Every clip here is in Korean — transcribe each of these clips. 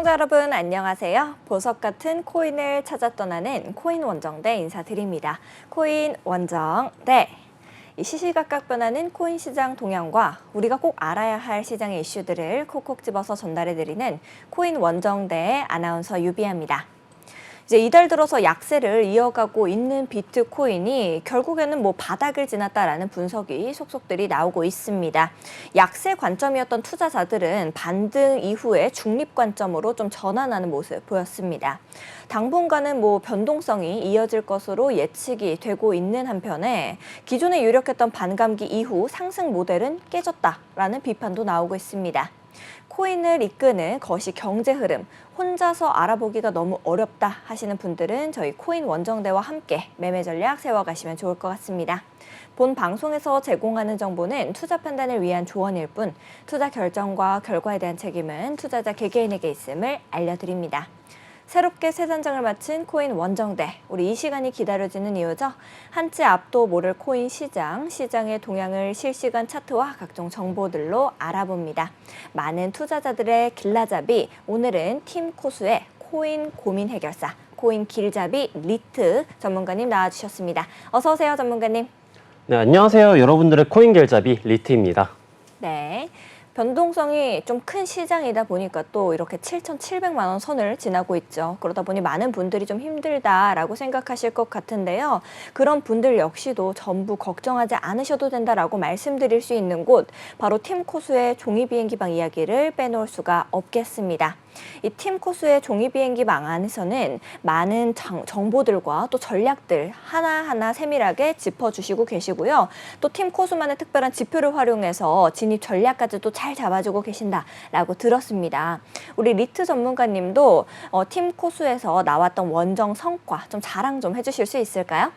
시청자 여러분 안녕하세요. 보석 같은 코인을 찾아 떠나는 코인 원정대 인사드립니다. 코인 원정대. 이 시시각각 변하는 코인 시장 동향과 우리가 꼭 알아야 할 시장의 이슈들을 콕콕 집어서 전달해드리는 코인 원정대의 아나운서 유비아입니다. 이제 이달 들어서 약세를 이어가고 있는 비트코인이 결국에는 바닥을 지났다라는 분석이 속속들이 나오고 있습니다. 약세 관점이었던 투자자들은 반등 이후에 중립 관점으로 좀 전환하는 모습 보였습니다. 당분간은 변동성이 이어질 것으로 예측이 되고 있는 한편에 기존에 유력했던 반감기 이후 상승 모델은 깨졌다라는 비판도 나오고 있습니다. 코인을 이끄는 거시 경제 흐름, 혼자서 알아보기가 너무 어렵다 하시는 분들은 저희 코인 원정대와 함께 매매 전략 세워가시면 좋을 것 같습니다. 본 방송에서 제공하는 정보는 투자 판단을 위한 조언일 뿐 투자 결정과 결과에 대한 책임은 투자자 개개인에게 있음을 알려드립니다. 새롭게 새 단장을 마친 코인 원정대, 우리 이 시간이 기다려지는 이유죠. 한치 앞도 모를 코인 시장의 동향을 실시간 차트와 각종 정보들로 알아봅니다. 많은 투자자들의 길라잡이, 오늘은 팀 코수의 코인 고민 해결사, 코인 길잡이 리트 전문가님 나와주셨습니다. 어서 오세요, 전문가님. 네, 안녕하세요. 여러분들의 코인 길잡이 리트입니다. 네. 변동성이 좀 큰 시장이다 보니까 또 이렇게 7,700만 원 선을 지나고 있죠. 그러다 보니 많은 분들이 좀 힘들다라고 생각하실 것 같은데요. 그런 분들 역시도 전부 걱정하지 않으셔도 된다라고 말씀드릴 수 있는 곳, 바로 팀 코수의 종이비행기방 이야기를 빼놓을 수가 없겠습니다. 이 팀 코수의 종이비행기방 안에서는 많은 정보들과 또 전략들 하나하나 세밀하게 짚어주시고 계시고요. 또 팀 코수만의 특별한 지표를 활용해서 진입 전략까지도 잘 잡아주고 계신다라고 들었습니다. 우리 리트 전문가님도 팀 코수에서 나왔던 원정 성과 좀 자랑 좀 해주실 수 있을까요?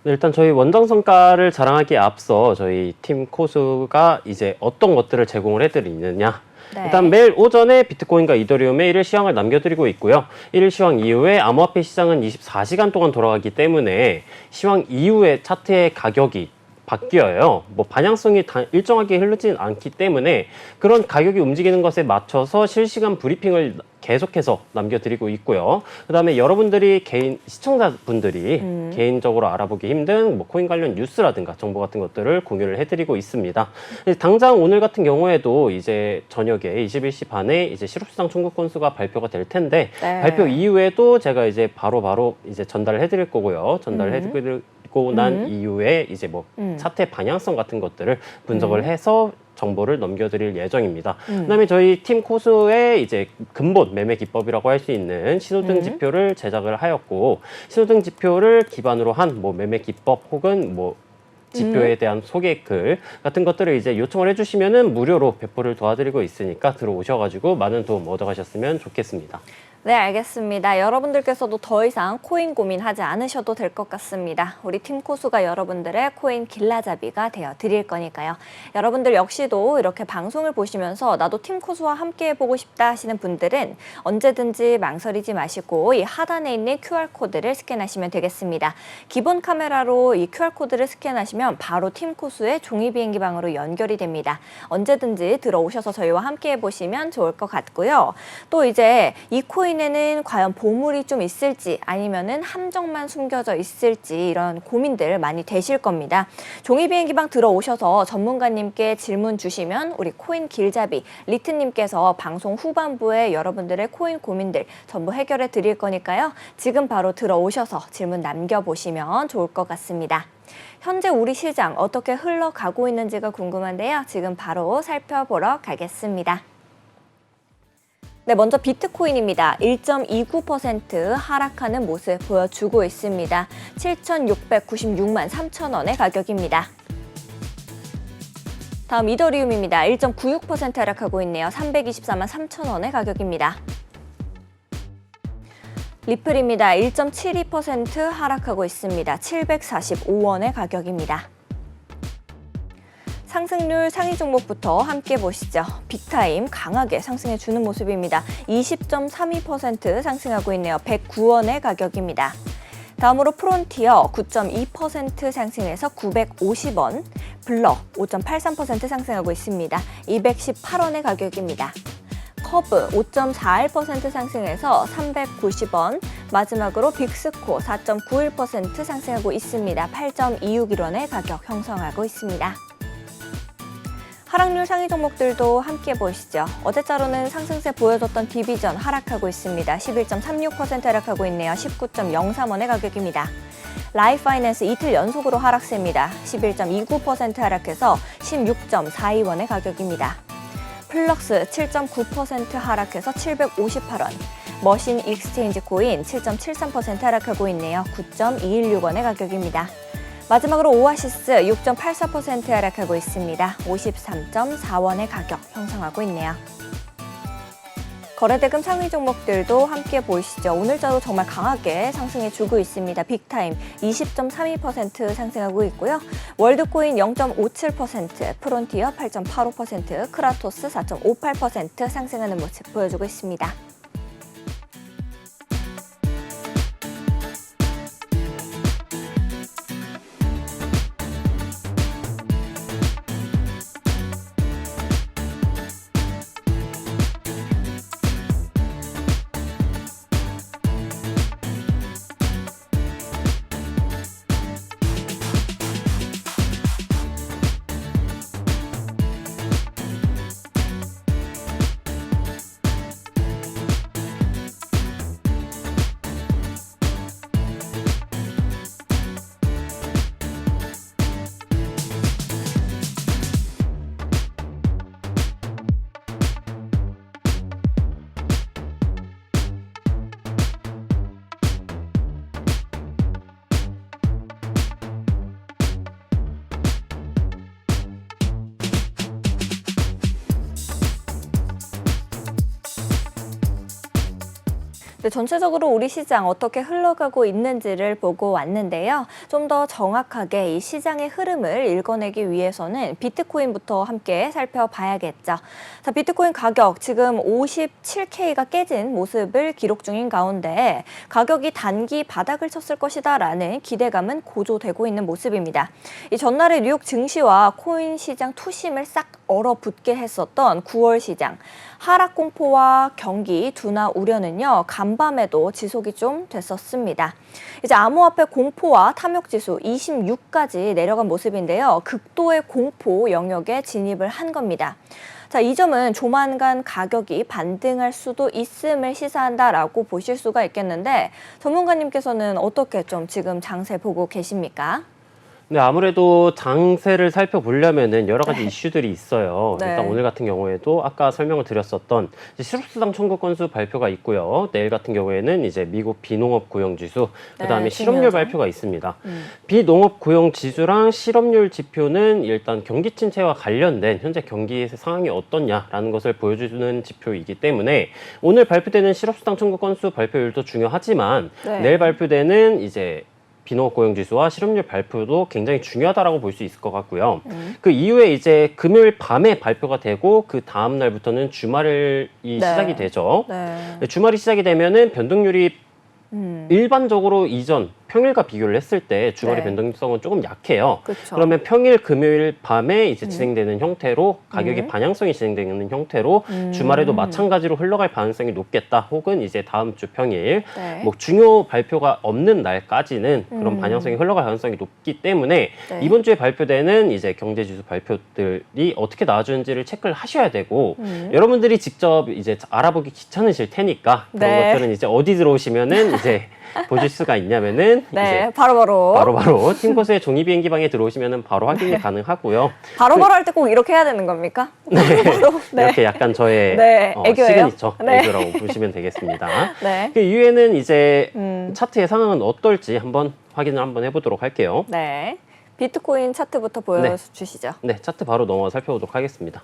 네, 일단 저희 원정 성과를 자랑하기에 앞서 저희 팀 코수가 이제 어떤 것들을 제공을 해드리느냐. 네. 일단 매일 오전에 비트코인과 이더리움의 1일 시황을 남겨드리고 있고요. 1일 시황 이후에 암호화폐 시장은 24시간 동안 돌아가기 때문에 시황 이후에 차트의 가격이 바뀌어요. 반향성이 일정하게 흐르진 않기 때문에 그런 가격이 움직이는 것에 맞춰서 실시간 브리핑을 계속해서 남겨드리고 있고요. 그다음에 여러분들이 시청자분들이 개인적으로 알아보기 힘든 코인 관련 뉴스라든가 정보 같은 것들을 공유를 해드리고 있습니다. 당장 오늘 같은 경우에도 이제 저녁에 21시 반에 이제 실업수당 청구 건수가 발표가 될 텐데 네. 발표 이후에도 제가 이제 바로 이제 전달을 해드릴 거고요. 전달을 해드리고 난 이후에 이제 차트의 방향성 같은 것들을 분석을 해서 정보를 넘겨드릴 예정입니다. 그다음에 저희 팀 코수의 이제 근본 매매 기법이라고 할 수 있는 신호등 지표를 제작을 하였고, 신호등 지표를 기반으로 한 매매 기법 혹은 지표에 대한 소개글 같은 것들을 이제 요청을 해주시면은 무료로 배포를 도와드리고 있으니까 들어오셔가지고 많은 도움 얻어가셨으면 좋겠습니다. 네, 알겠습니다. 여러분들께서도 더 이상 코인 고민하지 않으셔도 될 것 같습니다. 우리 팀 코수가 여러분들의 코인 길라잡이가 되어 드릴 거니까요. 여러분들 역시도 이렇게 방송을 보시면서 나도 팀 코수와 함께 해보고 싶다 하시는 분들은 언제든지 망설이지 마시고 이 하단에 있는 QR코드를 스캔하시면 되겠습니다. 기본 카메라로 이 QR코드를 스캔하시면 바로 팀 코수의 종이비행기방으로 연결이 됩니다. 언제든지 들어오셔서 저희와 함께 해보시면 좋을 것 같고요. 또 이제 이 코인에는 과연 보물이 좀 있을지 아니면은 함정만 숨겨져 있을지 이런 고민들 많이 되실 겁니다. 종이비행기방 들어오셔서 전문가님께 질문 주시면 우리 코인 길잡이 리트님께서 방송 후반부에 여러분들의 코인 고민들 전부 해결해 드릴 거니까요. 지금 바로 들어오셔서 질문 남겨보시면 좋을 것 같습니다. 현재 우리 시장 어떻게 흘러가고 있는지가 궁금한데요. 지금 바로 살펴보러 가겠습니다. 네, 먼저 비트코인입니다. 1.29% 하락하는 모습 보여주고 있습니다. 7,696만 3천 원의 가격입니다. 다음 이더리움입니다. 1.96% 하락하고 있네요. 324만 3천 원의 가격입니다. 리플입니다. 1.72% 하락하고 있습니다. 745원의 가격입니다. 상승률 상위 종목부터 함께 보시죠. 빅타임 강하게 상승해주는 모습입니다. 20.32% 상승하고 있네요. 109원의 가격입니다. 다음으로 프론티어 9.2% 상승해서 950원, 블러 5.83% 상승하고 있습니다. 218원의 가격입니다. 커브 5.41% 상승해서 390원, 마지막으로 빅스코 4.91% 상승하고 있습니다. 8.261원의 가격 형성하고 있습니다. 하락률 상위 종목들도 함께 보시죠. 어제자로는 상승세 보여줬던 비비전 하락하고 있습니다. 11.36% 하락하고 있네요. 19.03원의 가격입니다. 라이파이낸스 이틀 연속으로 하락세입니다. 11.29% 하락해서 16.42원의 가격입니다. 플럭스 7.9% 하락해서 758원. 머신 익스체인지 코인 7.73% 하락하고 있네요. 9.216원의 가격입니다. 마지막으로 오아시스 6.84% 하락하고 있습니다. 53.4원의 가격 형성하고 있네요. 거래대금 상위 종목들도 함께 보시죠. 오늘자로 정말 강하게 상승해주고 있습니다. 빅타임 20.32% 상승하고 있고요. 월드코인 0.57%, 프론티어 8.85%, 크라토스 4.58% 상승하는 모습 보여주고 있습니다. 네, 전체적으로 우리 시장 어떻게 흘러가고 있는지를 보고 왔는데요. 좀 더 정확하게 이 시장의 흐름을 읽어내기 위해서는 비트코인부터 함께 살펴봐야겠죠. 자, 비트코인 가격 지금 57K가 깨진 모습을 기록 중인 가운데 가격이 단기 바닥을 쳤을 것이다라는 기대감은 고조되고 있는 모습입니다. 이 전날에 뉴욕 증시와 코인 시장 투심을 싹 얼어붙게 했었던 9월 시장. 하락 공포와 경기 둔화 우려는요, 간밤에도 지속이 좀 됐었습니다. 이제 암호화폐 공포와 탐욕 지수 26까지 내려간 모습인데요. 극도의 공포 영역에 진입을 한 겁니다. 자, 이 점은 조만간 가격이 반등할 수도 있음을 시사한다라고 보실 수가 있겠는데 전문가님께서는 어떻게 좀 지금 장세 보고 계십니까? 네, 아무래도 장세를 살펴보려면은 여러 가지 이슈들이 있어요. 네. 일단 오늘 같은 경우에도 아까 설명을 드렸었던 실업수당 청구 건수 발표가 있고요. 내일 같은 경우에는 이제 미국 비농업 고용 지수, 그다음에 실업률 중요하죠. 발표가 있습니다. 비농업 고용 지수랑 실업률 지표는 일단 경기 침체와 관련된 현재 경기의 상황이 어떻냐라는 것을 보여주는 지표이기 때문에 오늘 발표되는 실업수당 청구 건수 발표율도 중요하지만 네. 내일 발표되는 이제 비농업 고용 지수와 실업률 발표도 굉장히 중요하다라고 볼 수 있을 것 같고요. 그 이후에 이제 금요일 밤에 발표가 되고 그 다음 날부터는 주말이 시작이 되죠. 네. 주말이 시작이 되면은 변동률이 일반적으로 이전 평일과 비교를 했을 때 주말의 네. 변동성은 조금 약해요. 그쵸. 그러면 평일, 금요일 밤에 이제 진행되는 형태로 가격의 반영성이 진행되는 형태로 주말에도 마찬가지로 흘러갈 가능성이 높겠다. 혹은 이제 다음 주 평일 네. 뭐 중요 발표가 없는 날까지는 그런 반영성이 흘러갈 가능성이 높기 때문에 네. 이번 주에 발표되는 이제 경제지수 발표들이 어떻게 나와주는지를 체크를 하셔야 되고 여러분들이 직접 이제 알아보기 귀찮으실 테니까 그런 네. 것들은 이제 어디 들어오시면은 이제 보실 수가 있냐면은 네, 이제 바로바로. 팀코스의 종이 비행기 방에 들어오시면은 바로 확인이 가능하고요. 바로바로 할 때 꼭 이렇게 해야 되는 겁니까? 바로바로. 네. 이렇게 약간 저의 네, 애교예요. 시그니처 네. 애교라고 보시면 되겠습니다. 네. 그 이후에는 이제 차트의 상황은 어떨지 한번 확인을 한번 해보도록 할게요. 네. 비트코인 차트부터 보여주시죠. 네, 차트 바로 넘어가 살펴보도록 하겠습니다.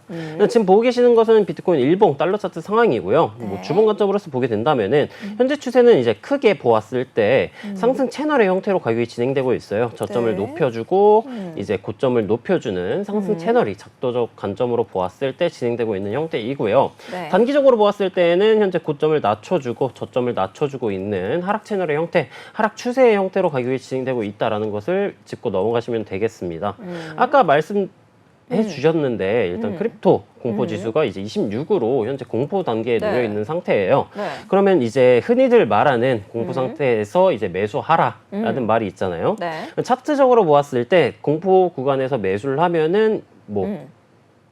지금 보고 계시는 것은 비트코인 일봉 달러 차트 상황이고요. 네. 뭐 주봉 관점으로서 보게 된다면은 현재 추세는 이제 크게 보았을 때 상승 채널의 형태로 가격이 진행되고 있어요. 저점을 네. 높여주고 이제 고점을 높여주는 상승 채널이 작도적 관점으로 보았을 때 진행되고 있는 형태이고요. 네. 단기적으로 보았을 때는 현재 고점을 낮춰주고 저점을 낮춰주고 있는 하락 채널의 형태, 하락 추세의 형태로 가격이 진행되고 있다라는 것을 짚고 넘어가시면 되겠습니다. 아까 해주셨는데 일단 크립토 공포 지수가 이제 26으로 현재 공포 단계에 네. 놓여 있는 상태예요. 네. 그러면 이제 흔히들 말하는 공포 상태에서 이제 매수하라라는 말이 있잖아요. 네. 차트적으로 보았을 때 공포 구간에서 매수를 하면은 뭐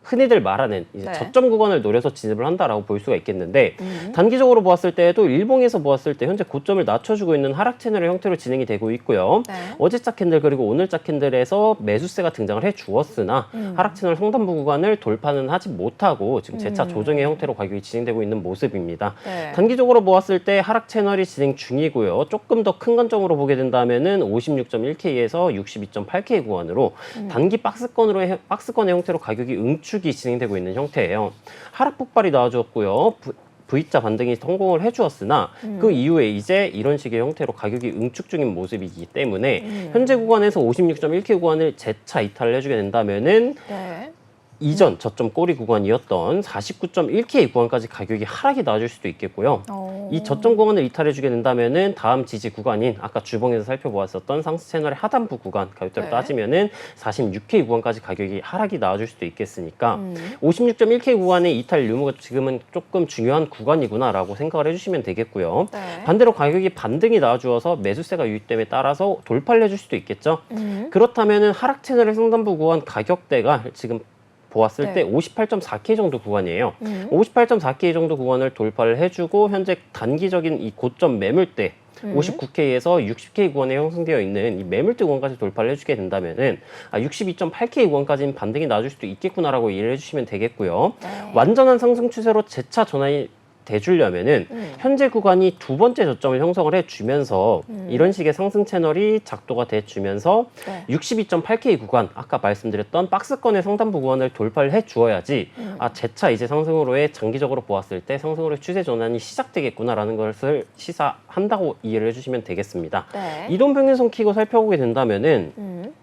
흔히들 말하는 이제 네. 저점 구간을 노려서 진입을 한다라고 볼 수가 있겠는데 단기적으로 보았을 때도 일봉에서 보았을 때 현재 고점을 낮춰주고 있는 하락 채널의 형태로 진행이 되고 있고요. 네. 어제자 캔들 그리고 오늘자 캔들에서 매수세가 등장을 해주었으나 하락 채널 상단부 구간을 돌파는 하지 못하고 지금 재차 조정의 형태로 가격이 진행되고 있는 모습입니다. 네. 단기적으로 보았을 때 하락 채널이 진행 중이고요. 조금 더 큰 관점으로 보게 된다면은 56.1K에서 62.8K 구간으로 단기 박스권의 형태로 가격이 응축이 진행되고 있는 형태예요. 하락 폭발이 나와주었고요. V자 반등이 성공을 해주었으나 그 이후에 이제 이런 식의 형태로 가격이 응축 중인 모습이기 때문에 현재 구간에서 56.1K 구간을 재차 이탈을 해주게 된다면은 네. 이전 저점 꼬리 구간이었던 49.1K 구간까지 가격이 하락이 나와줄 수도 있겠고요. 이 저점 구간을 이탈해주게 된다면은 다음 지지 구간인 아까 주봉에서 살펴보았었던 상승 채널의 하단부 구간 가격대로 네. 따지면은 46K 구간까지 가격이 하락이 나와줄 수도 있겠으니까 56.1K 구간의 이탈 유무가 지금은 조금 중요한 구간이구나라고 생각을 해주시면 되겠고요. 네. 반대로 가격이 반등이 나와주어서 매수세가 유입됨에 따라서 돌파를 해줄 수도 있겠죠. 그렇다면은 하락 채널의 상단부 구간 가격대가 지금 보았을 네. 때 58.4K 정도 구간이에요. 58.4K 정도 구간을 돌파를 해주고 현재 단기적인 이 고점 매물대 59K에서 60K 구간에 형성되어 있는 이 매물대 구간까지 돌파를 해주게 된다면은 62.8K 구간까지는 반등이 나와줄 수도 있겠구나라고 이해를 해주시면 되겠고요. 네. 완전한 상승 추세로 재차 전환이 돼주려면은 현재 구간이 두 번째 저점을 형성을 해주면서 이런 식의 상승 채널이 작도가 돼주면서 네. 62.8K 구간 아까 말씀드렸던 박스권의 상단부 구간을 돌파를 해주어야지 재차 이제 상승으로의 장기적으로 보았을 때 상승으로의 추세 전환이 시작되겠구나라는 것을 시사한다고 이해를 해주시면 되겠습니다. 네. 이동평균선 키고 살펴보게 된다면은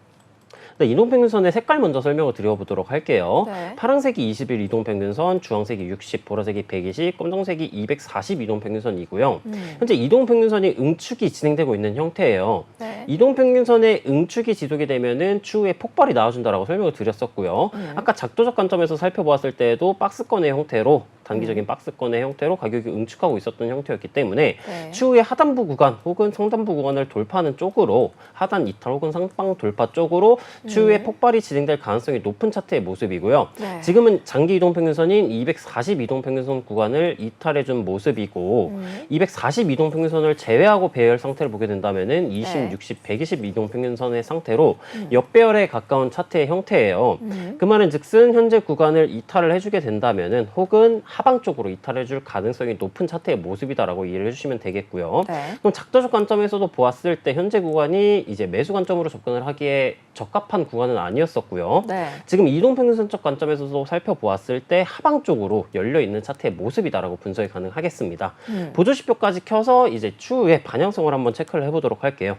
네, 이동평균선의 색깔 먼저 설명을 드려보도록 할게요. 네. 파란색이 21 이동평균선, 주황색이 60, 보라색이 120, 검정색이 240 이동평균선이고요. 현재 이동평균선이 응축이 진행되고 있는 형태예요. 네. 이동평균선의 응축이 지속이 되면은 추후에 폭발이 나와준다라고 설명을 드렸었고요. 아까 작도적 관점에서 살펴보았을 때에도 박스권의 형태로 단기적인 박스권의 형태로 가격이 응축하고 있었던 형태였기 때문에 네. 추후에 하단부 구간 혹은 상단부 구간을 돌파하는 쪽으로 하단 이탈 혹은 상방 돌파 쪽으로 추후에 폭발이 진행될 가능성이 높은 차트의 모습이고요. 네. 지금은 장기 이동평균선인 240 이동평균선 구간을 이탈해준 모습이고 240 이동평균선을 제외하고 배열 상태를 보게 된다면은 20, 네. 60, 120 이동평균선의 상태로 역배열에 가까운 차트의 형태예요. 그 말은 즉슨 현재 구간을 이탈을 해주게 된다면은 혹은 하방 쪽으로 이탈해줄 가능성이 높은 차트의 모습이다라고 이해를 해주시면 되겠고요. 네. 그럼 작도적 관점에서도 보았을 때 현재 구간이 이제 매수 관점으로 접근을 하기에 적합한 구간은 아니었었고요. 네. 지금 이동평균선적 관점에서도 살펴보았을 때 하방 쪽으로 열려 있는 차트의 모습이다라고 분석이 가능하겠습니다. 보조지표까지 켜서 이제 추후에 반영성을 한번 체크를 해보도록 할게요.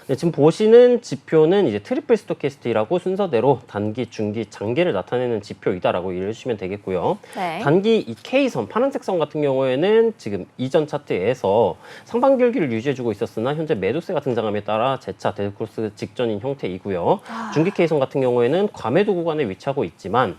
네, 지금 보시는 지표는 이제 트리플 스토캐스틱이라고 순서대로 단기, 중기, 장기를 나타내는 지표이다라고 이해해 주시면 되겠고요. 네. 단기 이 K선, 파란색 선 같은 경우에는 지금 이전 차트에서 상방 길기를 유지해주고 있었으나 현재 매도세가 등장함에 따라 재차 데드크로스 직전인 형태이고요. 중기 K선 같은 경우에는 과매도 구간에 위치하고 있지만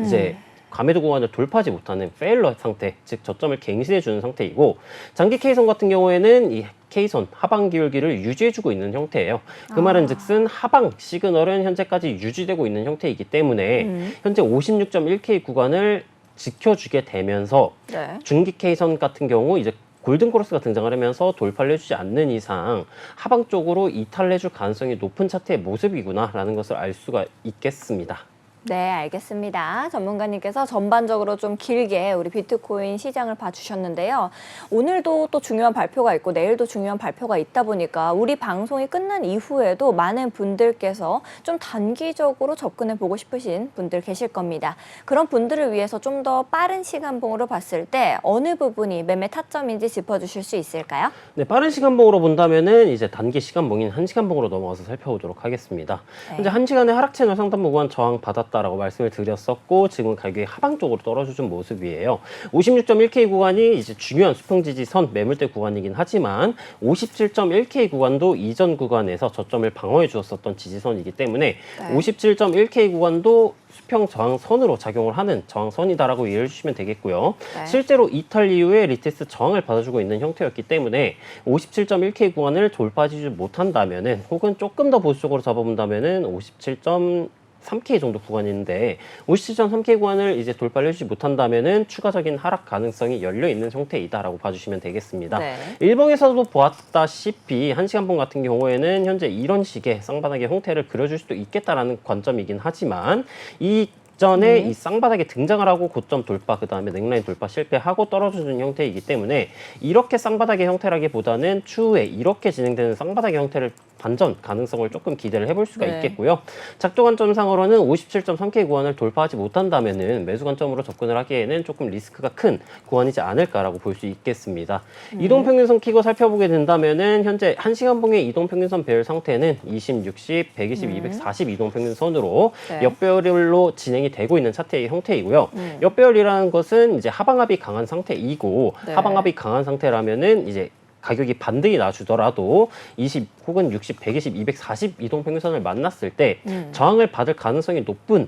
이제 과매도 구간을 돌파하지 못하는 페일러 상태, 즉 저점을 갱신해주는 상태이고 장기 K선 같은 경우에는 이 K선 하방 기울기를 유지해주고 있는 형태예요. 그 말은 즉슨 하방 시그널은 현재까지 유지되고 있는 형태이기 때문에 현재 56.1K 구간을 지켜주게 되면서 네. 중기 K선 같은 경우 이제 골든 크로스가 등장을 하면서 돌파를 해주지 않는 이상 하방 쪽으로 이탈을 해줄 가능성이 높은 차트의 모습이구나라는 것을 알 수가 있겠습니다. 네, 알겠습니다. 전문가님께서 전반적으로 좀 길게 우리 비트코인 시장을 봐주셨는데요. 오늘도 또 중요한 발표가 있고 내일도 중요한 발표가 있다 보니까 우리 방송이 끝난 이후에도 많은 분들께서 좀 단기적으로 접근해 보고 싶으신 분들 계실 겁니다. 그런 분들을 위해서 좀 더 빠른 시간봉으로 봤을 때 어느 부분이 매매 타점인지 짚어주실 수 있을까요? 네, 빠른 시간봉으로 본다면은 이제 단기 시간봉인 1시간봉으로 넘어가서 살펴보도록 하겠습니다. 네. 현재 1시간의 하락 채널 상단 구간 저항 받았 받았다라고 말씀을 드렸었고 지금 가격이 하방 쪽으로 떨어져준 모습이에요. 56.1K 구간이 이제 중요한 수평 지지선 매물대 구간이긴 하지만 57.1K 구간도 이전 구간에서 저점을 방어해 주었었던 지지선이기 때문에 57.1K 구간도 수평 저항선으로 작용을 하는 저항선이다라고 이해해 주시면 되겠고요. 네. 실제로 이탈 이후에 리테스트 저항을 받아주고 있는 형태였기 때문에 57.1K 구간을 돌파하지 못한다면은 혹은 조금 더 보수적으로 잡아본다면은 57.3K 정도 구간인데 57.3K 구간을 이제 돌파를 해주지 못한다면은 추가적인 하락 가능성이 열려 있는 형태이다라고 봐주시면 되겠습니다. 네. 일봉에서도 보았다시피 1시간봉 같은 경우에는 현재 이런 식의 쌍바닥의 형태를 그려줄 수도 있겠다라는 관점이긴 하지만 이전에 이 쌍바닥에 등장을 하고 고점 돌파, 그 다음에 넥라인 돌파 실패하고 떨어지는 형태이기 때문에 이렇게 쌍바닥의 형태라기보다는 추후에 이렇게 진행되는 쌍바닥의 형태를 반전 가능성을 조금 기대를 해볼 수가 네. 있겠고요. 작도 관점상으로는 57.3K 구간을 돌파하지 못한다면은 매수 관점으로 접근을 하기에는 조금 리스크가 큰 구간이지 않을까라고 볼 수 있겠습니다. 이동평균선 키고 살펴보게 된다면은 현재 1시간봉의 이동평균선 배열 상태는 20, 60, 120, 240 이동평균선으로 네. 역배열로 진행이 되고 있는 차트의 형태이고요. 역배열이라는 것은 이제 하방압이 강한 상태이고 네. 하방압이 강한 상태라면은 이제 가격이 반등이 나주더라도 20 혹은 60, 120, 240 이동평균선을 만났을 때 저항을 받을 가능성이 높은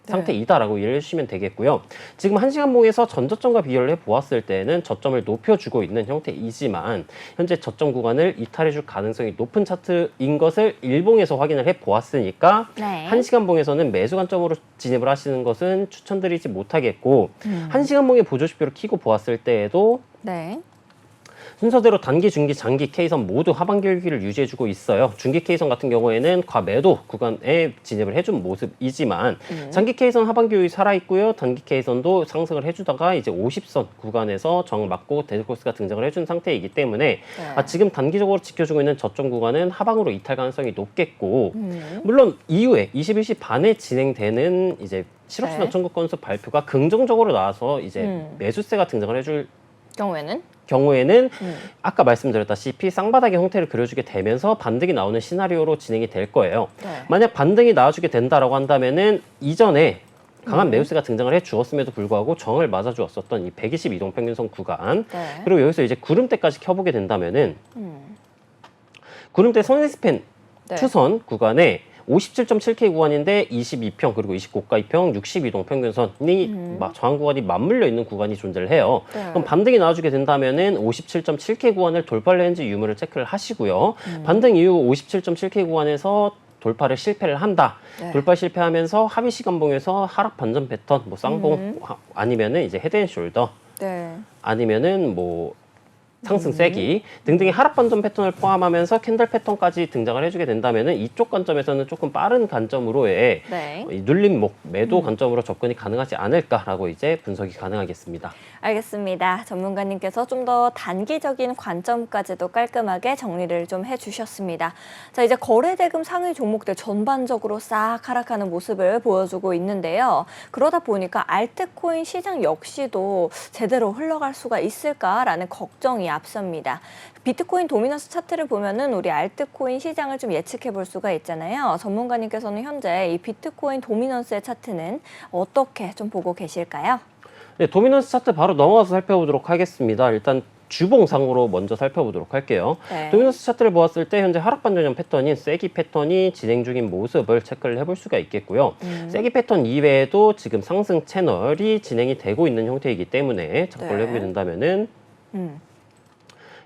상태이다라고 이해를 해주시면 되겠고요. 지금 1시간봉에서 전저점과 비교를 해보았을 때는 저점을 높여주고 있는 형태이지만 현재 저점 구간을 이탈해줄 가능성이 높은 차트인 것을 일봉에서 확인을 해보았으니까 네. 1시간봉에서는 매수 관점으로 진입을 하시는 것은 추천드리지 못하겠고 1시간봉의 보조지표를 키고 보았을 때에도 네. 순서대로 단기, 중기, 장기 K선 모두 하방 길기를 유지해주고 있어요. 중기 K선 같은 경우에는 과매도 구간에 진입을 해준 모습이지만 장기 K선 하방 길기 살아있고요. 단기 K선도 상승을 해주다가 이제 50선 구간에서 저항 맞고 데드코스가 등장을 해준 상태이기 때문에 지금 단기적으로 지켜주고 있는 저점 구간은 하방으로 이탈 가능성이 높겠고 물론 이후에 21시 반에 진행되는 이제 실업수당 청구 건수 발표가 긍정적으로 나와서 이제 매수세가 등장을 해줄 경우에는 아까 말씀드렸다시피 쌍바닥의 형태를 그려주게 되면서 반등이 나오는 시나리오로 진행이 될 거예요. 네. 만약 반등이 나와주게 된다라고 한다면은 이전에 강한 매수세가 등장을 해 주었음에도 불구하고 저항을 맞아 주었었던 이 120 이동평균선 구간 그리고 여기서 이제 구름대까지 켜보게 된다면은 구름대 선행스팬 추선 구간에 57.7K 구간인데 22평 그리고 29가이평 62동 평균선이 저항 구간이 맞물려 있는 구간이 존재를 해요. 그럼 반등이 나와주게 된다면은 57.7K 구간을 돌파를 했는지 유무를 체크를 하시고요. 반등 이후 57.7K 구간에서 돌파를 실패를 한다. 돌파 실패하면서 하위 시간봉에서 하락 반전 패턴, 뭐 쌍봉 아니면은 이제 헤드앤숄더 아니면은 뭐 상승 세기 등등의 하락 반전 패턴을 포함하면서 캔들 패턴까지 등장을 해주게 된다면은 이쪽 관점에서는 조금 빠른 관점으로의 이 눌림목 매도 관점으로 접근이 가능하지 않을까라고 이제 분석이 가능하겠습니다. 알겠습니다. 전문가님께서 좀 더 단기적인 관점까지도 깔끔하게 정리를 좀 해주셨습니다. 자, 이제 거래대금 상위 종목들 전반적으로 싹 하락하는 모습을 보여주고 있는데요. 그러다 보니까 알트코인 시장 역시도 제대로 흘러갈 수가 있을까라는 걱정이 앞섭니다. 비트코인 도미넌스 차트를 보면은 우리 알트코인 시장을 좀 예측해 볼 수가 있잖아요. 전문가님께서는 현재 이 비트코인 도미넌스의 차트는 어떻게 좀 보고 계실까요? 네, 도미넌스 차트 바로 넘어가서 살펴보도록 하겠습니다. 일단 주봉상으로 먼저 살펴보도록 할게요. 도미넌스 차트를 보았을 때 현재 하락 반전형 패턴인 세기 패턴이 진행 중인 모습을 체크를 해볼 수가 있겠고요. 세기 패턴 이외에도 지금 상승 채널이 진행이 되고 있는 형태이기 때문에 작업을 해보게 된다면은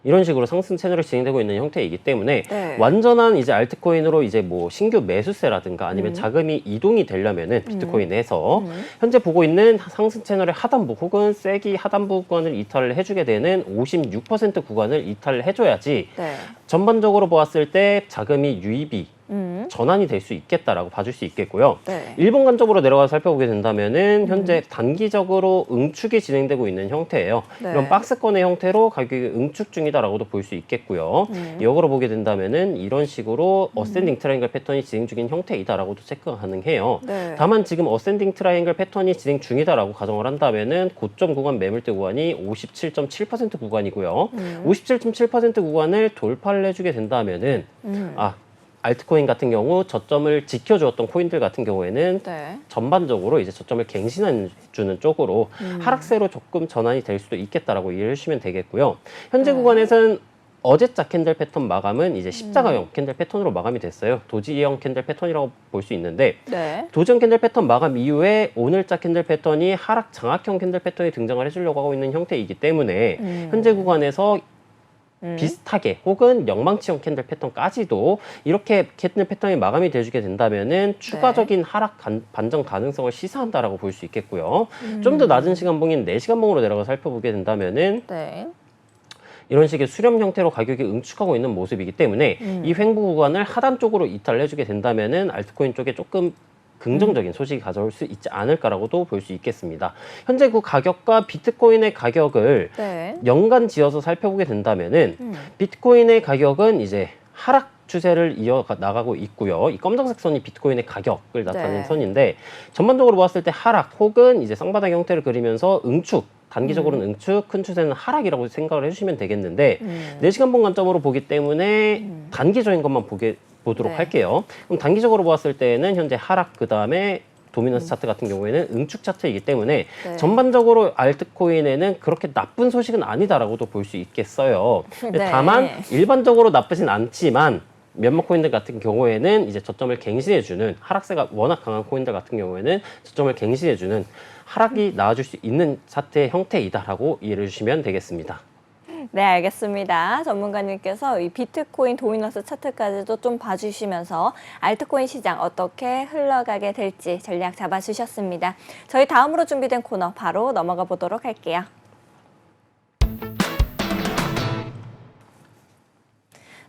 이런 식으로 상승 채널이 진행되고 있는 형태이기 때문에 완전한 이제 알트코인으로 이제 뭐 신규 매수세라든가 아니면 자금이 이동이 되려면은 비트코인에서 현재 보고 있는 상승 채널의 하단부 혹은 세기 하단부 구간을 이탈을 해주게 되는 56% 구간을 이탈을 해줘야지 전반적으로 보았을 때 자금이 유입이 전환이 될 수 있겠다라고 봐줄 수 있겠고요. 일본 관점으로 내려가서 살펴보게 된다면은 현재 단기적으로 응축이 진행되고 있는 형태예요. 이런 박스권의 형태로 가격이 응축 중이다라고도 볼 수 있겠고요. 역으로 보게 된다면은 이런 식으로 어센딩 트라이앵글 패턴이 진행 중인 형태이다라고도 체크가 가능해요. 다만 지금 어센딩 트라이앵글 패턴이 진행 중이다라고 가정을 한다면은 고점 구간 매물대 구간이 57.7% 구간이고요. 57.7% 구간을 돌파를 해주게 된다면은 알트코인 같은 경우 저점을 지켜주었던 코인들 같은 경우에는 네. 전반적으로 이제 저점을 갱신해 주는 쪽으로 하락세로 조금 전환이 될 수도 있겠다라고 이해해 주시면 되겠고요. 현재 네. 구간에서는 어제자 캔들 패턴 마감은 이제 십자가형 캔들 패턴으로 마감이 됐어요. 도지형 캔들 패턴이라고 볼 수 있는데 네. 도지형 캔들 패턴 마감 이후에 오늘자 캔들 패턴이 하락 장악형 캔들 패턴이 등장을 해주려고 하고 있는 형태이기 때문에 현재 구간에서 비슷하게 혹은 영망치형 캔들 패턴까지도 이렇게 캔들 패턴이 마감이 돼주게 된다면은 추가적인 하락 반전 가능성을 시사한다라고 볼 수 있겠고요. 좀 더 낮은 시간봉인 4시간봉으로 내려가 살펴보게 된다면은 네. 이런 식의 수렴 형태로 가격이 응축하고 있는 모습이기 때문에 이 횡보 구간을 하단 쪽으로 이탈을 해주게 된다면은 알트코인 쪽에 조금 긍정적인 소식이 가져올 수 있지 않을까라고도 볼 수 있겠습니다. 현재 그 가격과 비트코인의 가격을 네. 연간 지어서 살펴보게 된다면은 비트코인의 가격은 이제 하락 추세를 이어 나가고 있고요. 이 검정색 선이 비트코인의 가격을 나타내는 네. 선인데 전반적으로 보았을 때 하락 혹은 이제 쌍바닥 형태를 그리면서 응축 단기적으로는 응축, 큰 추세는 하락이라고 생각을 해주시면 되겠는데 4시간봉 관점으로 보기 때문에 단기적인 것만 보도록 네. 할게요. 그럼 단기적으로 보았을 때는 현재 하락 그 다음에 도미넌스 차트 같은 경우에는 응축 차트이기 때문에 네. 전반적으로 알트코인에는 그렇게 나쁜 소식은 아니다라고도 볼 수 있겠어요. 네. 다만 일반적으로 나쁘진 않지만 몇몇 코인들 같은 경우에는 이제 저점을 갱신해주는 하락세가 워낙 강한 코인들 같은 경우에는 저점을 갱신해주는 하락이 나와줄 수 있는 차트의 형태이다라고 이해를 해주시면 되겠습니다. 네, 알겠습니다. 전문가님께서 이 비트코인 도미넌스 차트까지도 좀 봐주시면서 알트코인 시장 어떻게 흘러가게 될지 전략 잡아주셨습니다. 저희 다음으로 준비된 코너 바로 넘어가 보도록 할게요.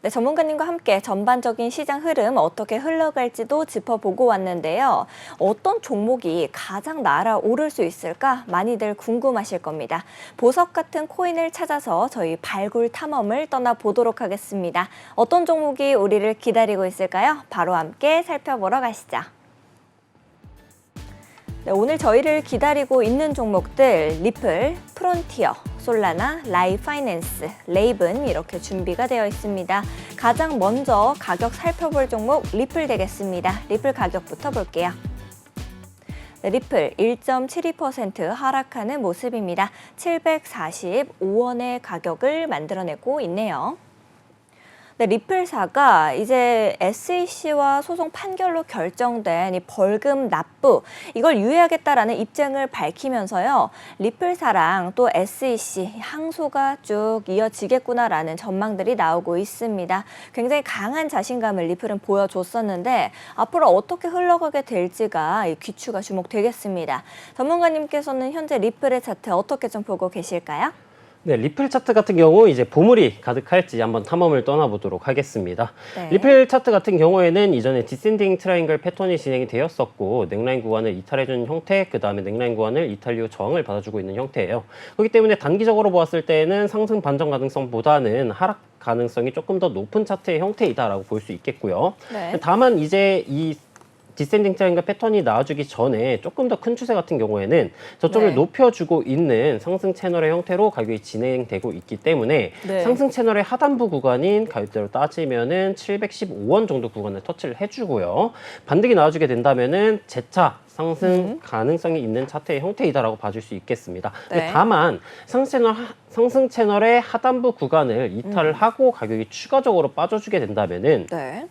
네, 전문가님과 함께 전반적인 시장 흐름 어떻게 흘러갈지도 짚어보고 왔는데요. 어떤 종목이 가장 날아오를 수 있을까 많이들 궁금하실 겁니다. 보석 같은 코인을 찾아서 저희 발굴 탐험을 떠나보도록 하겠습니다. 어떤 종목이 우리를 기다리고 있을까요? 바로 함께 살펴보러 가시죠. 네, 오늘 저희를 기다리고 있는 종목들 리플, 프론티어, 솔라나, 라이파이낸스, 레이븐 이렇게 준비가 되어 있습니다. 가장 먼저 가격 살펴볼 종목 리플 되겠습니다. 리플 가격부터 볼게요. 네, 리플 1.72% 하락하는 모습입니다. 745원의 가격을 만들어내고 있네요. 네, 리플사가 이제 SEC와 소송 판결로 결정된 이 벌금 납부 이걸 유예하겠다라는 입장을 밝히면서요. 리플사랑 또 SEC 항소가 쭉 이어지겠구나라는 전망들이 나오고 있습니다. 굉장히 강한 자신감을 리플은 보여줬었는데 앞으로 어떻게 흘러가게 될지가 귀추가 주목되겠습니다. 전문가님께서는 현재 리플의 차트 어떻게 좀 보고 계실까요? 네, 리플 차트 같은 경우 이제 보물이 가득할지 한번 탐험을 떠나보도록 하겠습니다. 네. 리플 차트 같은 경우에는 이전에 디센딩 트라이앵글 패턴이 진행이 되었었고 넥라인 구간을 이탈해주는 형태, 그 다음에 넥라인 구간을 이탈 이후 저항을 받아주고 있는 형태예요. 그렇기 때문에 단기적으로 보았을 때는 상승 반전 가능성보다는 하락 가능성이 조금 더 높은 차트의 형태이다라고 볼 수 있겠고요. 네. 다만 이제 이 디센딩 트라이앵글 패턴이 나와주기 전에 조금 더 큰 추세 같은 경우에는 저점을 네. 높여주고 있는 상승 채널의 형태로 가격이 진행되고 있기 때문에 네. 상승 채널의 하단부 구간인 가격대로 따지면은 715원 정도 구간을 터치를 해주고요. 반등이 나와주게 된다면은 재차 상승 가능성이 있는 차트의 형태이다라고 봐줄 수 있겠습니다. 네. 다만 상승 채널의 하단부 구간을 이탈을 하고 가격이 추가적으로 빠져주게 된다면은 네.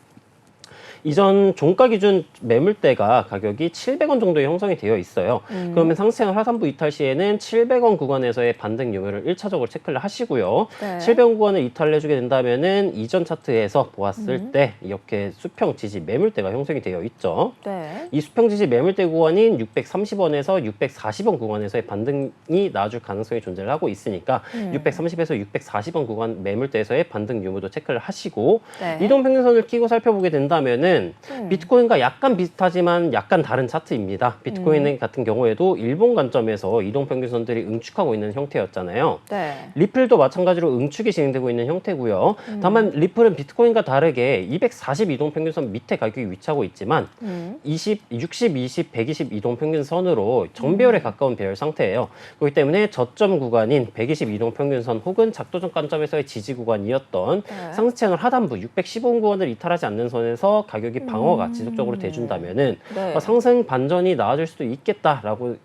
이전 종가 기준 매물대가 가격이 700원 정도에 형성이 되어 있어요. 그러면 상승 하단부 이탈 시에는 700원 구간에서의 반등 유무를 1차적으로 체크를 하시고요. 네. 700원 구간을 이탈을 해주게 된다면은 이전 차트에서 보았을 때 이렇게 수평 지지 매물대가 형성이 되어 있죠. 네. 이 수평 지지 매물대 구간인 630원에서 640원 구간에서의 반등이 나와줄 가능성이 존재를 하고 있으니까 630에서 640원 구간 매물대에서의 반등 유무도 체크를 하시고 네. 이동 평균선을 끼고 살펴보게 된다면은 보면은 비트코인과 약간 비슷하지만 약간 다른 차트입니다. 비트코인 같은 경우에도 일본 관점에서 이동평균선들이 응축하고 있는 형태였잖아요. 네. 리플도 마찬가지로 응축이 진행되고 있는 형태고요. 다만 리플은 비트코인과 다르게 240 이동평균선 밑에 가격이 위치하고 있지만 60, 20, 120 이동평균선으로 정배열에 가까운 배열 상태예요. 그렇기 때문에 저점 구간인 120 이동평균선 혹은 작도적 관점에서의 지지 구간이었던 네. 상승 채널 하단부 615원 구간을 이탈하지 않는 선에서 가격이 방어가 지속적으로 돼준다면은 네. 상승 반전이 나아질 수도 있겠다라고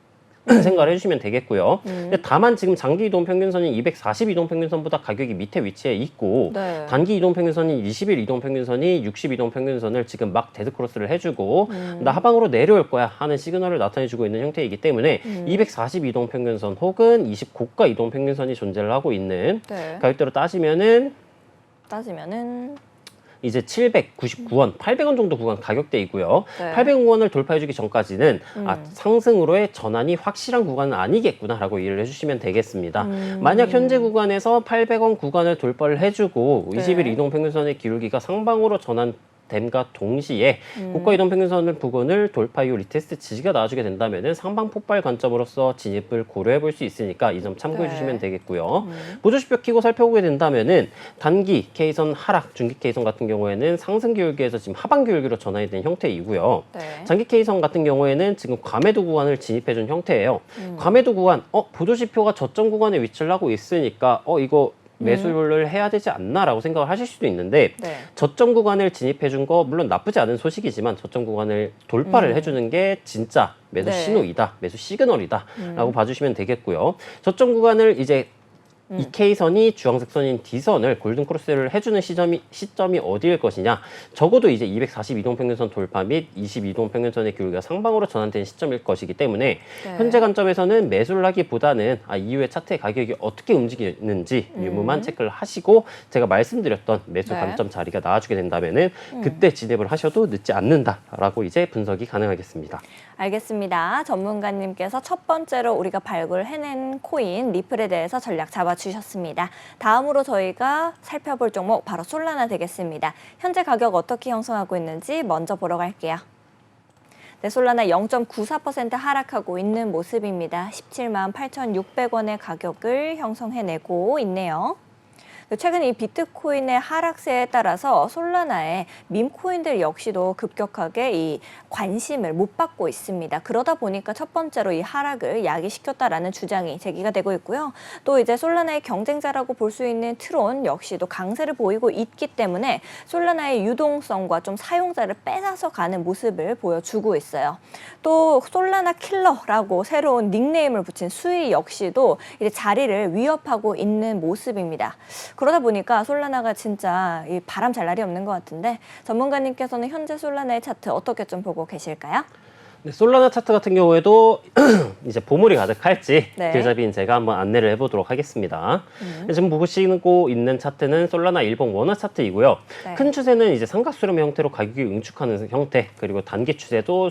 생각을 해주시면 되겠고요. 근데 다만 지금 장기 이동 평균선이 240 이동 평균선보다 가격이 밑에 위치해 있고 네. 단기 이동 평균선이 21 이동 평균선이 60 이동 평균선을 지금 막 데드크로스를 해주고 나 하방으로 내려올 거야 하는 시그널을 나타내주고 있는 형태이기 때문에 240 이동 평균선 혹은 20 고가 이동 평균선이 존재를 하고 있는 네. 가격대로 따지면은 이제 799원, 800원 정도 구간 가격대이고요. 네. 800원을 돌파해주기 전까지는 상승으로의 전환이 확실한 구간은 아니겠구나라고 이해를 해주시면 되겠습니다. 만약 현재 구간에서 800원 구간을 돌파를 해주고 네. 20일 이동평균선의 기울기가 상방으로 전환됨과 동시에 고가 이동평균선 부근을 돌파 이후 리테스트 지지가 나와주게 된다면 상방 폭발 관점으로서 진입을 고려해 볼 수 있으니까 이 점 참고해 네. 주시면 되겠고요. 보조지표 키고 살펴보게 된다면은 단기 K선 하락, 중기 K선 같은 경우에는 상승 기울기에서 지금 하방 기울기로 전환이 된 형태이고요. 네. 장기 K선 같은 경우에는 지금 과매도 구간을 진입해 준 형태예요. 과매도 구간, 보조지표가 저점 구간에 위치를 하고 있으니까 이거 매수를 해야 되지 않나라고 생각을 하실 수도 있는데 네. 저점 구간을 진입해 준 거 물론 나쁘지 않은 소식이지만 저점 구간을 돌파를 해주는 게 진짜 매수 네. 신호이다, 매수 시그널이다 라고 봐주시면 되겠고요. 저점 구간을 이제 이 K선이 주황색 선인 D선을 골든크로스를 해주는 시점이 어디일 것이냐. 적어도 이제 240 이동평균선 돌파 및 20 이동평균선의 기울기가 상방으로 전환된 시점일 것이기 때문에 네. 현재 관점에서는 매수를 하기보다는 이후에 차트의 가격이 어떻게 움직이는지 유무만 체크를 하시고 제가 말씀드렸던 매수 네. 관점 자리가 나와주게 된다면은 그때 진입을 하셔도 늦지 않는다라고 이제 분석이 가능하겠습니다. 알겠습니다. 전문가님께서 첫 번째로 우리가 발굴해낸 코인 리플에 대해서 전략 잡아주셨습니다. 다음으로 저희가 살펴볼 종목 바로 솔라나 되겠습니다. 현재 가격 어떻게 형성하고 있는지 먼저 보러 갈게요. 네, 솔라나 0.94% 하락하고 있는 모습입니다. 17만 8,600원의 가격을 형성해내고 있네요. 최근 이 비트코인의 하락세에 따라서 솔라나의 밈코인들 역시도 급격하게 이 관심을 못 받고 있습니다. 그러다 보니까 첫 번째로 이 하락을 야기시켰다라는 주장이 제기가 되고 있고요. 또 이제 솔라나의 경쟁자라고 볼 수 있는 트론 역시도 강세를 보이고 있기 때문에 솔라나의 유동성과 좀 사용자를 뺏어서 가는 모습을 보여주고 있어요. 또 솔라나 킬러라고 새로운 닉네임을 붙인 수위 역시도 이제 자리를 위협하고 있는 모습입니다. 그러다 보니까 솔라나가 진짜 이 바람 잘 날이 없는 것 같은데 전문가님께서는 현재 솔라나의 차트 어떻게 좀 보고 계실까요? 네, 솔라나 차트 같은 경우에도 이제 보물이 가득할지 네. 길잡이인 제가 한번 안내를 해보도록 하겠습니다. 지금 보시고 있는 차트는 솔라나 일본 원화 차트이고요. 네. 큰 추세는 이제 삼각수렴의 형태로 가격이 응축하는 형태, 그리고 단기 추세도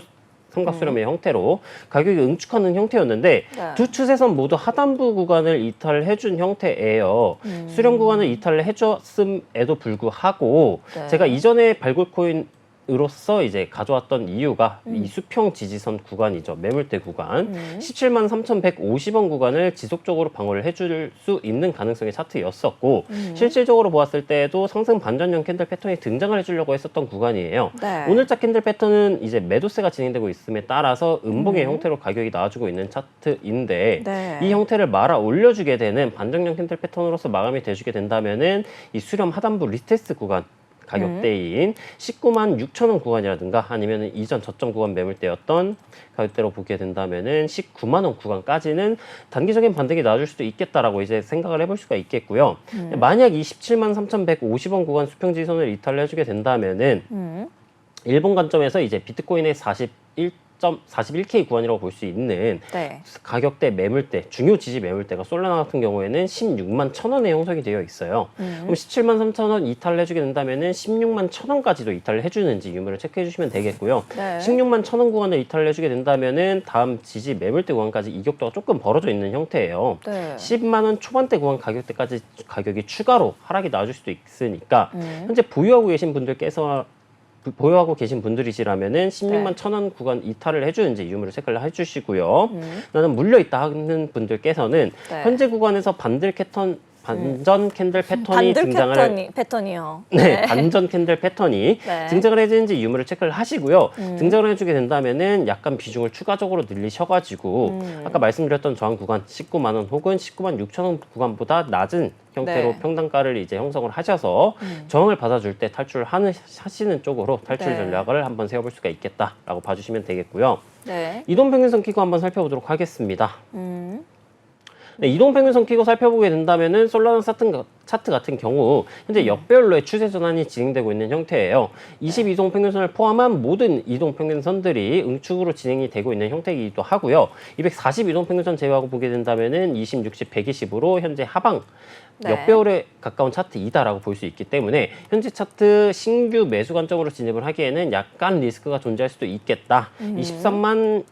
삼각수렴의 형태로 가격이 응축하는 형태였는데 네. 두 추세선 모두 하단부 구간을 이탈을 해준 형태예요. 수렴 구간을 이탈을 해줬음에도 불구하고 네. 제가 이전에 발굴 코인으로서 이제 가져왔던 이유가 이 수평 지지선 구간이죠. 매물대 구간 17만 3,150원 구간을 지속적으로 방어를 해줄 수 있는 가능성의 차트였었고 실질적으로 보았을 때에도 상승 반전형 캔들 패턴이 등장을 해주려고 했었던 구간이에요. 네. 오늘자 캔들 패턴은 이제 매도세가 진행되고 있음에 따라서 음봉의 형태로 가격이 나와주고 있는 차트인데 네. 이 형태를 말아 올려주게 되는 반전형 캔들 패턴으로서 마감이 돼주게 된다면은 이 수렴 하단부 리테스트 구간 가격대인 19만 6천 원 구간이라든가 아니면 이전 저점 구간 매물대였던 가격대로 보게 된다면은 19만 원 구간까지는 단기적인 반등이 나와줄 수도 있겠다라고 이제 생각을 해볼 수가 있겠고요. 만약 이 17만 3,150원 구간 수평지선을 이탈해주게 된다면은 일본 관점에서 이제 비트코인의 41K 구간이라고 볼 수 있는 네. 가격대 매물대, 중요 지지 매물대가 솔라나 같은 경우에는 16만 1,000원에 형성이 되어 있어요. 그럼 17만 3,000원 이탈을 해주게 된다면은 16만 1,000원까지도 이탈을 해주는지 유무를 체크해 주시면 되겠고요. 네. 16만 1,000원 구간을 이탈을 해주게 된다면은 다음 지지 매물대 구간까지 이격도가 조금 벌어져 있는 형태예요. 네. 10만 원 초반대 구간 가격대까지 가격이 추가로 하락이 나와줄 수도 있으니까 현재 보유하고 계신 분들께서 보유하고 계신 분들이시라면은 16만 1,000원 구간 이탈을 해주는지 유무를 체크를 해주시고요. 나는 물려있다 하는 분들께서는 네. 현재 구간에서 반전 캔들 패턴이 반들 등장을 패턴이요. 네, 반전 캔들 패턴이 네. 등장을 해주는지 유무를 체크를 하시고요. 음. 등장을 해주게 된다면은 약간 비중을 추가적으로 늘리셔가지고 아까 말씀드렸던 저항 구간 19만 원 혹은 19만 6천 원 구간보다 낮은 형태로 네. 평단가를 이제 형성을 하셔서 저항을 받아줄 때 하시는 쪽으로 탈출 네. 전략을 한번 세워볼 수가 있겠다라고 봐주시면 되겠고요. 네. 이동평균선 키고 한번 살펴보도록 하겠습니다. 음. 네, 이동평균선 키고 살펴보게 된다면은 솔라나 차트 같은 경우 현재 역별로의 추세 전환이 진행되고 있는 형태예요. 22동 평균선을 포함한 모든 이동평균선들이 응축으로 진행이 되고 있는 형태이기도 하고요. 242동 평균선 제외하고 보게 된다면은 20, 60, 120으로 현재 하방 네. 역배열에 가까운 차트이다라고 볼 수 있기 때문에 현재 차트 신규 매수 관점으로 진입을 하기에는 약간 리스크가 존재할 수도 있겠다. 16만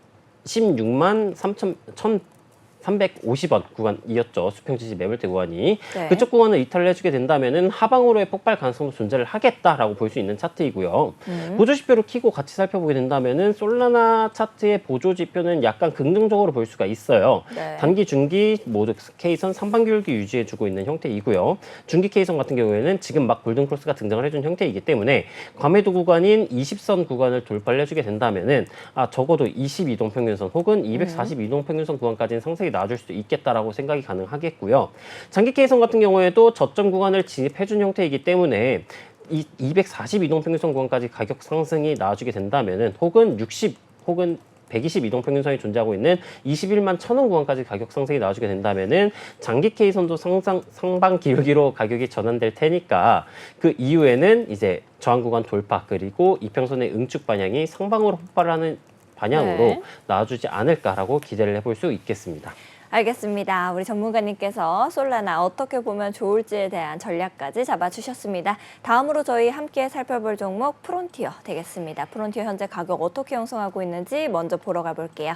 1,350원 구간이었죠. 수평 지지 매물대 구간이. 네. 그쪽 구간을 이탈을 해주게 된다면은 하방으로의 폭발 가능성도 존재를 하겠다라고 볼 수 있는 차트이고요. 보조 지표를 키고 같이 살펴보게 된다면은 솔라나 차트의 보조 지표는 약간 긍정적으로 볼 수가 있어요. 네. 단기, 중기 모두 K선 상반기 율기 유지해주고 있는 형태이고요. 중기 K선 같은 경우에는 지금 막 골든 크로스가 등장을 해준 형태이기 때문에 과매도 구간인 20선 구간을 돌파를 해주게 된다면은 적어도 22동 평균선 혹은 242동 평균선 구간까지는 상승이 나와줄 수도 있겠다라고 생각이 가능하겠고요. 장기 K선 같은 경우에도 저점 구간을 진입해준 형태이기 때문에 이 242동 평균선 구간까지 가격 상승이 나와주게 된다면은 혹은 60 혹은 122동 평균선이 존재하고 있는 21만 1,000원 구간까지 가격 상승이 나와주게 된다면은 장기 K선도 상방 기울기로 가격이 전환될 테니까 그 이후에는 이제 저항 구간 돌파 그리고 이평선의 응축 방향이 상방으로 폭발하는 방향으로 네. 나와주지 않을까라고 기대를 해볼 수 있겠습니다. 알겠습니다. 우리 전문가님께서 솔라나 어떻게 보면 좋을지에 대한 전략까지 잡아주셨습니다. 다음으로 저희 함께 살펴볼 종목 프론티어 되겠습니다. 프론티어 현재 가격 어떻게 형성하고 있는지 먼저 보러 가볼게요.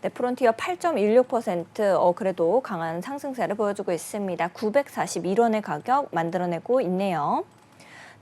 네, 프론티어 8.16% 그래도 강한 상승세를 보여주고 있습니다. 941원의 가격 만들어내고 있네요.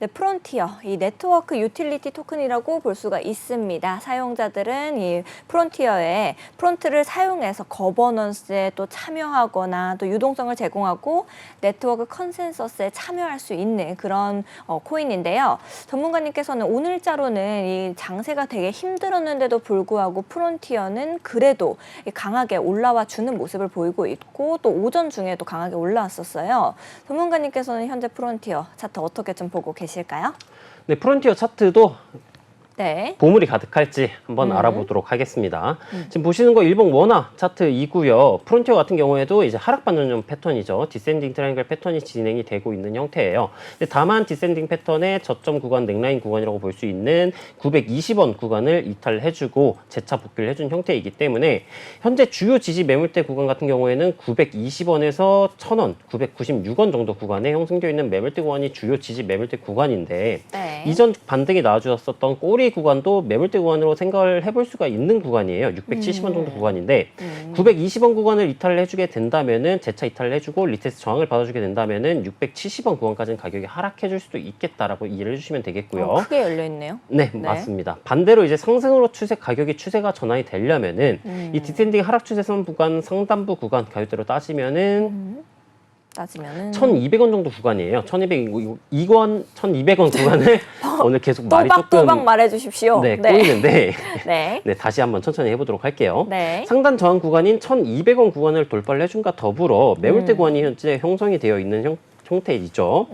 네, 프론티어, 이 네트워크 유틸리티 토큰이라고 볼 수가 있습니다. 사용자들은 이 프론티어의 프론트를 사용해서 거버넌스에 또 참여하거나 또 유동성을 제공하고 네트워크 컨센서스에 참여할 수 있는 그런 코인인데요. 전문가님께서는 오늘자로는 이 장세가 되게 힘들었는데도 불구하고 프론티어는 그래도 강하게 올라와 주는 모습을 보이고 있고 또 오전 중에도 강하게 올라왔었어요. 전문가님께서는 현재 프론티어 차트 어떻게 좀 보고 계실까요? 네, 프론티어 차트도 네. 보물이 가득할지 한번 알아보도록 하겠습니다. 지금 보시는 거 일봉 원화 차트이고요. 프론티어 같은 경우에도 이제 하락 반전형 패턴이죠. 디센딩 트라이앵글 패턴이 진행이 되고 있는 형태예요. 근데 다만 디센딩 패턴의 저점 구간, 넥라인 구간이라고 볼 수 있는 920원 구간을 이탈을 해주고 재차 복귀를 해준 형태이기 때문에 현재 주요 지지 매물대 구간 같은 경우에는 920원에서 1,000원, 996원 정도 구간에 형성되어 있는 매물대 구간이 주요 지지 매물대 구간인데 네. 이전 반등이 나와주었었던 꼬리 구간도 매물대 구간으로 생각을 해볼 수가 있는 구간이에요. 670원 정도 구간인데 920원 구간을 이탈을 해주게 된다면은 재차 이탈을 해주고 리테스트 저항을 받아주게 된다면은 670원 구간까지는 가격이 하락해줄 수도 있겠다라고 이해를 해주시면 되겠고요. 크게 열려 있네요. 네, 맞습니다. 반대로 이제 상승으로 가격이 추세가 전환이 되려면은 이 디센딩 하락 추세선 구간 상단부 구간 가격대로 따지면은 따지면은 1,200원 정도 구간이에요. 1,200원 구간을 오늘 계속 말이 조금 또박또박 말해주십시오. 네, 꼬이는데 네. 네, 다시 한번 천천히 해보도록 할게요. 네. 상단 저항 구간인 1,200원 구간을 돌파를 해준과 더불어 매물대 구간이 현재 형성이 되어 있는 형태이죠.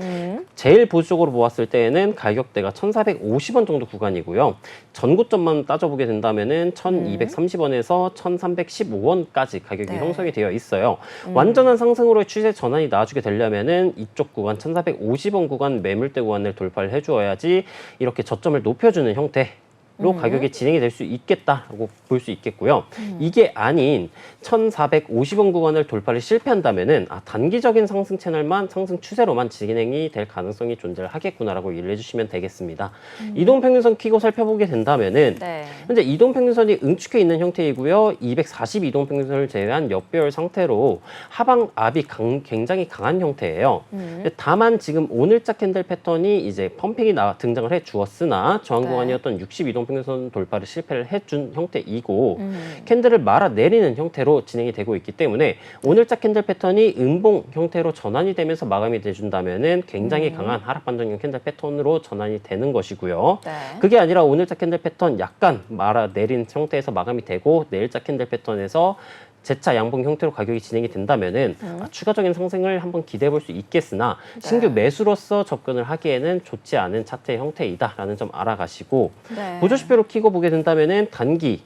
제일 보수적으로 보았을 때에는 가격대가 1,450원 정도 구간이고요. 전고점만 따져보게 된다면은 1,230원에서 1,315원까지 가격이 네. 형성이 되어 있어요. 완전한 상승으로의 추세 전환이 나와주게 되려면은 이쪽 구간 1,450원 구간 매물대 구간을 돌파를 해주어야지 이렇게 저점을 높여주는 형태. 가격이 진행이 될 수 있겠다라고 볼 수 있겠고요. 이게 아닌 1,450원 구간을 돌파를 실패한다면은 단기적인 상승 채널만 상승 추세로만 진행이 될 가능성이 존재를 하겠구나라고 이해를 해주시면 되겠습니다. 이동평균선 키고 살펴보게 된다면은 네. 현재 이동평균선이 응축해 있는 형태이고요. 240 이동평균선을 제외한 역배열 상태로 하방 압이 굉장히 강한 형태예요. 다만 지금 오늘자 캔들 패턴이 이제 펌핑이 등장을 해 주었으나 저항 네. 구간이었던 60 이동평균선 돌파를 실패를 해준 형태이고 캔들을 말아 내리는 형태로 진행이 되고 있기 때문에 오늘자 캔들 패턴이 음봉 형태로 전환이 되면서 마감이 돼준다면은 굉장히 강한 하락 반등형 캔들 패턴으로 전환이 되는 것이고요. 네. 그게 아니라 오늘자 캔들 패턴 약간 말아 내린 상태에서 마감이 되고 내일자 캔들 패턴에서 재차 양봉 형태로 가격이 진행이 된다면은 추가적인 상승을 한번 기대해 볼 수 있겠으나 신규 매수로서 접근을 하기에는 좋지 않은 차트의 형태이다라는 점 알아가시고 네. 보조지표로 키고 보게 된다면은 단기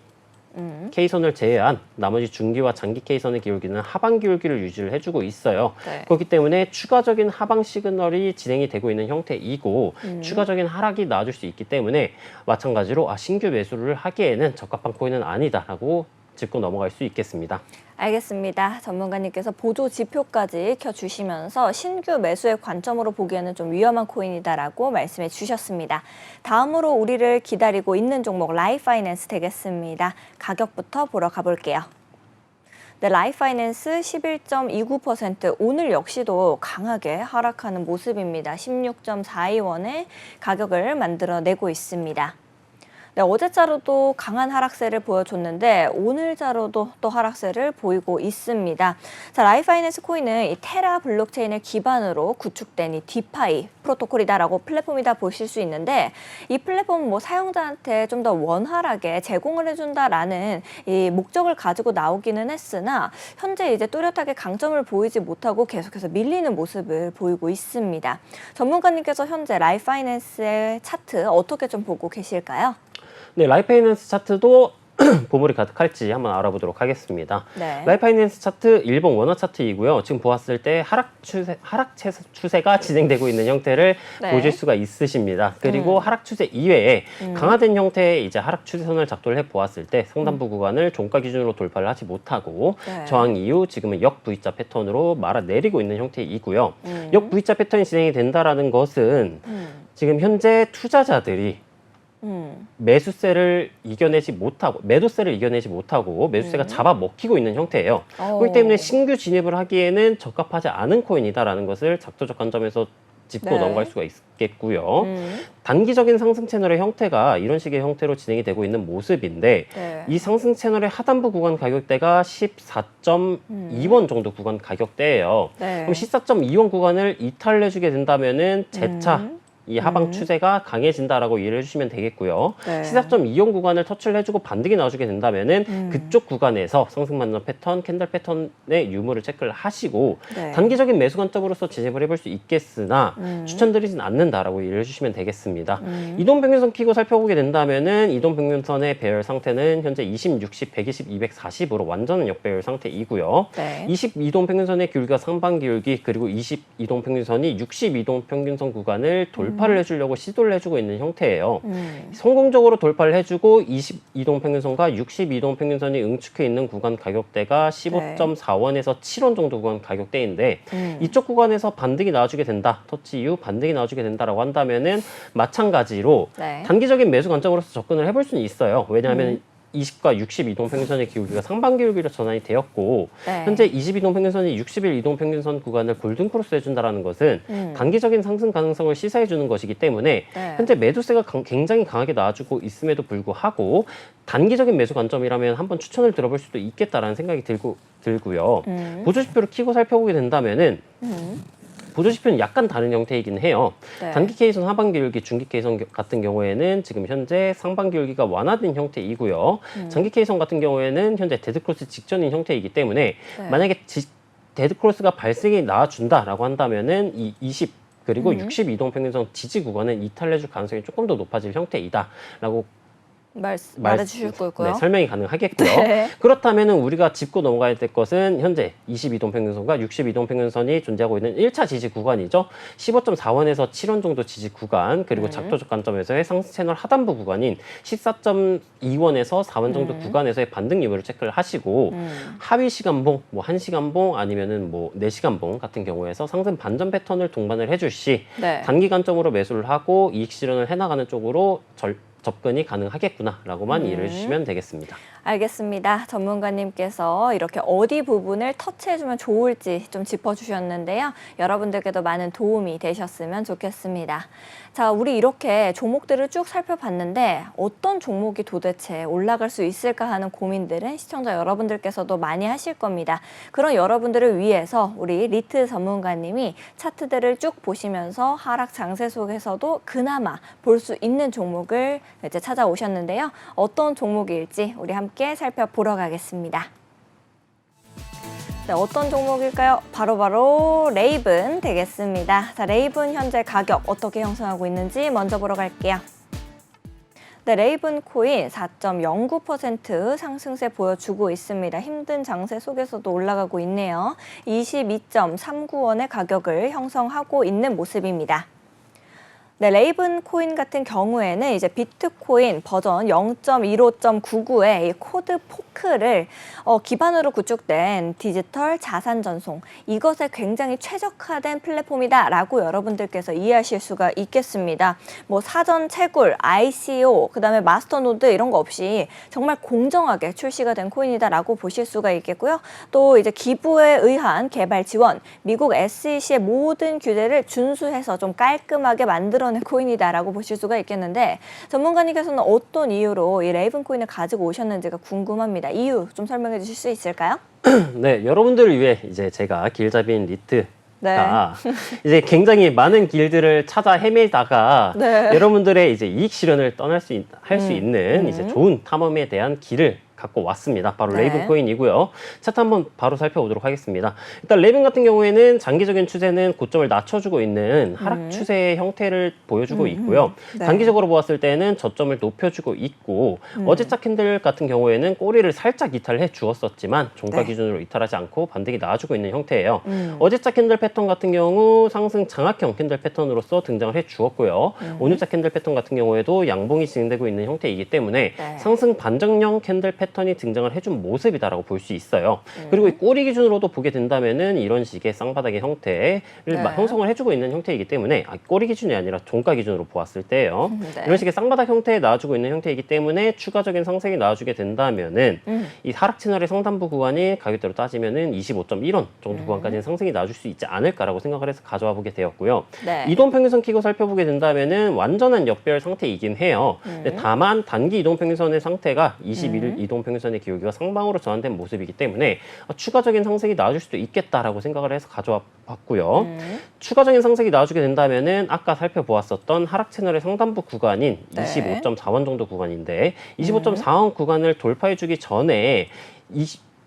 K선을 제외한 나머지 중기와 장기 K선의 기울기는 하방 기울기를 유지를 해주고 있어요. 네. 그렇기 때문에 추가적인 하방 시그널이 진행이 되고 있는 형태이고 추가적인 하락이 나와줄 수 있기 때문에 마찬가지로 신규 매수를 하기에는 적합한 코인은 아니다라고 짚고 넘어갈 수 있겠습니다. 알겠습니다. 전문가님께서 보조 지표까지 켜주시면서 신규 매수의 관점으로 보기에는 좀 위험한 코인이다라고 말씀해 주셨습니다. 다음으로 우리를 기다리고 있는 종목 라이파이낸스 되겠습니다. 가격부터 보러 가볼게요. 네, 라이파이낸스 11.29% 오늘 역시도 강하게 하락하는 모습입니다. 16.42원의 가격을 만들어내고 있습니다. 네, 어제자로도 강한 하락세를 보여줬는데 오늘자로도 또 하락세를 보이고 있습니다. 자, 라이파이낸스 코인은 이 테라 블록체인을 기반으로 구축된 이 디파이 프로토콜이다라고 플랫폼이다 보실 수 있는데 이 플랫폼은 뭐 사용자한테 좀 더 원활하게 제공을 해준다라는 이 목적을 가지고 나오기는 했으나 현재 이제 뚜렷하게 강점을 보이지 못하고 계속해서 밀리는 모습을 보이고 있습니다. 전문가님께서 현재 라이파이낸스의 차트 어떻게 좀 보고 계실까요? 네, 라이파이낸스 차트도 보물이 가득할지 한번 알아보도록 하겠습니다. 네. 라이파이낸스 차트 일봉 원화 차트이고요. 지금 보았을 때 하락 추세가 진행되고 있는 형태를 네. 보실 수가 있으십니다. 그리고 하락 추세 이외에 강화된 형태의 이제 하락 추세선을 작도를 해 보았을 때 상단부 구간을 종가 기준으로 돌파를 하지 못하고 네. 저항 이후 지금은 역 V자 패턴으로 말아 내리고 있는 형태이고요. 역 V자 패턴이 진행이 된다라는 것은 지금 현재 투자자들이 매수세를 이겨내지 못하고 매도세를 이겨내지 못하고 매수세가 잡아먹히고 있는 형태예요. 그렇기 때문에 신규 진입을 하기에는 적합하지 않은 코인이다라는 것을 작도적 관점에서 짚고 네. 넘어갈 수가 있겠고요. 단기적인 상승 채널의 형태가 이런 식의 형태로 진행이 되고 있는 모습인데 네. 이 상승 채널의 하단부 구간 가격대가 14.2원 정도 구간 가격대예요. 네. 그럼 14.2원 구간을 이탈해주게 된다면은 재차 이 하방 추세가 강해진다라고 이해를 해주시면 되겠고요. 네. 14.2원 구간을 터치를 해주고 반등이 나와주게 된다면은 그쪽 구간에서 상승 만점 패턴, 캔들 패턴의 유무를 체크를 하시고 네. 단기적인 매수 관점으로서 진입을 해볼 수 있겠으나 추천드리진 않는다라고 이해를 해주시면 되겠습니다. 이동평균선 키고 살펴보게 된다면은 이동평균선의 배열 상태는 현재 20, 60, 120, 240으로 완전 역배열 상태이고요. 네. 22동평균선의 기울기가 상반 기울기 그리고 22동평균선이 62동평균선 구간을 돌파를 해주려고 시도를 해주고 있는 형태예요. 성공적으로 돌파를 해주고 22동평균선과 62동평균선이 응축해 있는 구간 가격대가 15.4원에서 7원 정도 구간 가격대인데 이쪽 구간에서 반등이 나와주게 된다. 터치 이후 반등이 나와주게 된다라고 한다면은 마찬가지로 네. 단기적인 매수 관점으로서 접근을 해볼 수는 있어요. 왜냐하면 20과 60 이동평균선의 기울기가 상반 기울기로 전환이 되었고 네. 현재 20 이동평균선이 60일 이동평균선 구간을 골든크로스 해준다는 것은 단기적인 상승 가능성을 시사해주는 것이기 때문에 네. 현재 매도세가 굉장히 강하게 나와주고 있음에도 불구하고 단기적인 매수 관점이라면 한번 추천을 들어볼 수도 있겠다라는 생각이 들고요. 보조지표를 키고 살펴보게 된다면은 보조지표는 약간 다른 형태이긴 해요. 네. 단기 K선 하반 기울기, 중기 K선 같은 경우에는 지금 현재 상반 기울기가 완화된 형태이고요. 장기 K선 같은 경우에는 현재 데드크로스 직전인 형태이기 때문에 네. 만약에 데드크로스가 발생이 나와준다라고 한다면은 이 20 그리고 60 이동평균선 지지 구간은 이탈해줄 가능성이 조금 더 높아질 형태이다라고 말해주실 거고요. 네, 설명이 가능하겠고요. 네. 그렇다면 우리가 짚고 넘어가야 될 것은 현재 22동 평균선과 62동 평균선이 존재하고 있는 1차 지지 구간이죠. 15.4원에서 7원 정도 지지 구간, 그리고 작도적 관점에서의 상승 채널 하단부 구간인 14.2원에서 4원 정도 구간에서의 반등 여부를 체크를 하시고 하위 시간봉, 뭐 1시간봉 아니면은 뭐 4시간봉 같은 경우에서 상승 반전 패턴을 동반을 해줄 시 네. 단기 관점으로 매수를 하고 이익 실현을 해나가는 쪽으로 접근이 가능하겠구나라고만 이해를 해주시면 되겠습니다. 알겠습니다. 전문가님께서 이렇게 어디 부분을 터치해주면 좋을지 좀 짚어주셨는데요. 여러분들께도 많은 도움이 되셨으면 좋겠습니다. 자, 우리 이렇게 종목들을 쭉 살펴봤는데 어떤 종목이 도대체 올라갈 수 있을까 하는 고민들은 시청자 여러분들께서도 많이 하실 겁니다. 그런 여러분들을 위해서 우리 리트 전문가님이 차트들을 쭉 보시면서 하락 장세 속에서도 그나마 볼 수 있는 종목을 이제 찾아오셨는데요. 어떤 종목일지 우리 함께 살펴보러 가겠습니다. 네, 어떤 종목일까요? 바로 레이븐 되겠습니다. 자, 레이븐 현재 가격 어떻게 형성하고 있는지 먼저 보러 갈게요. 네, 레이븐 코인 4.09% 상승세 보여주고 있습니다. 힘든 장세 속에서도 올라가고 있네요. 22.39원의 가격을 형성하고 있는 모습입니다. 네, 레이븐 코인 같은 경우에는 이제 비트코인 버전 0.15.99의 이 코드 포크를 기반으로 구축된 디지털 자산 전송, 이것에 굉장히 최적화된 플랫폼이다라고 여러분들께서 이해하실 수가 있겠습니다. 뭐 사전 채굴, ICO, 그다음에 마스터노드 이런 거 없이 정말 공정하게 출시가 된 코인이다라고 보실 수가 있겠고요. 또 이제 기부에 의한 개발 지원, 미국 SEC의 모든 규제를 준수해서 좀 깔끔하게 만들어낸 코인이다라고 보실 수가 있겠는데, 전문가님께서는 어떤 이유로 이 레이븐 코인을 가지고 오셨는지가 궁금합니다. 이유 좀 설명해 주실 수 있을까요? 네, 여러분들을 위해 이제 제가 길잡이인 리트가 네. 이제 굉장히 많은 길들을 찾아 헤매다가 네. 여러분들의 이제 이익 실현을 할 수 있는 이제 좋은 탐험에 대한 길을 갖고 왔습니다. 바로 네. 레이븐 코인이고요. 차트 한번 바로 살펴보도록 하겠습니다. 일단 레이븐 같은 경우에는 장기적인 추세는 고점을 낮춰주고 있는 하락 추세의 형태를 보여주고 있고요. 네. 단기적으로 보았을 때는 저점을 높여주고 있고 어제자 캔들 같은 경우에는 꼬리를 살짝 이탈해 주었었지만 종가 네. 기준으로 이탈하지 않고 반등이 나와주고 있는 형태예요. 어제자 캔들 패턴 같은 경우 상승 장악형 캔들 패턴으로서 등장을 해 주었고요. 오늘자 캔들 패턴 같은 경우에도 양봉이 진행되고 있는 형태이기 때문에 네. 상승 반정형 캔들 패턴이 등장을 해준 모습이다라고 볼 수 있어요. 그리고 이 꼬리 기준으로도 보게 된다면은 이런 식의 쌍바닥의 형태를 형성을 해주고 있는 형태이기 때문에 꼬리 기준이 아니라 종가 기준으로 보았을 때요. 네. 이런 식의 쌍바닥 형태에 나와주고 있는 형태이기 때문에 추가적인 상승이 나와주게 된다면은 이 하락 채널의 상단부 구간이 가격대로 따지면은 25.1원 정도 구간까지는 상승이 나와줄 수 있지 않을까라고 생각을 해서 가져와 보게 되었고요. 네. 이동 평균선 키고 살펴보게 된다면은 완전한 역별 상태이긴 해요. 근데 다만 단기 이동 평균선의 상태가 21일 이동 평균선의 기울기가 상방으로 전환된 모습이기 때문에 추가적인 상승이 나와줄 수도 있겠다라고 생각을 해서 가져와 봤고요. 추가적인 상승이 나와주게 된다면은 아까 살펴보았었던 하락 채널의 상단부 구간인 네. 25.4원 정도 구간인데 25.4원 구간을 돌파해주기 전에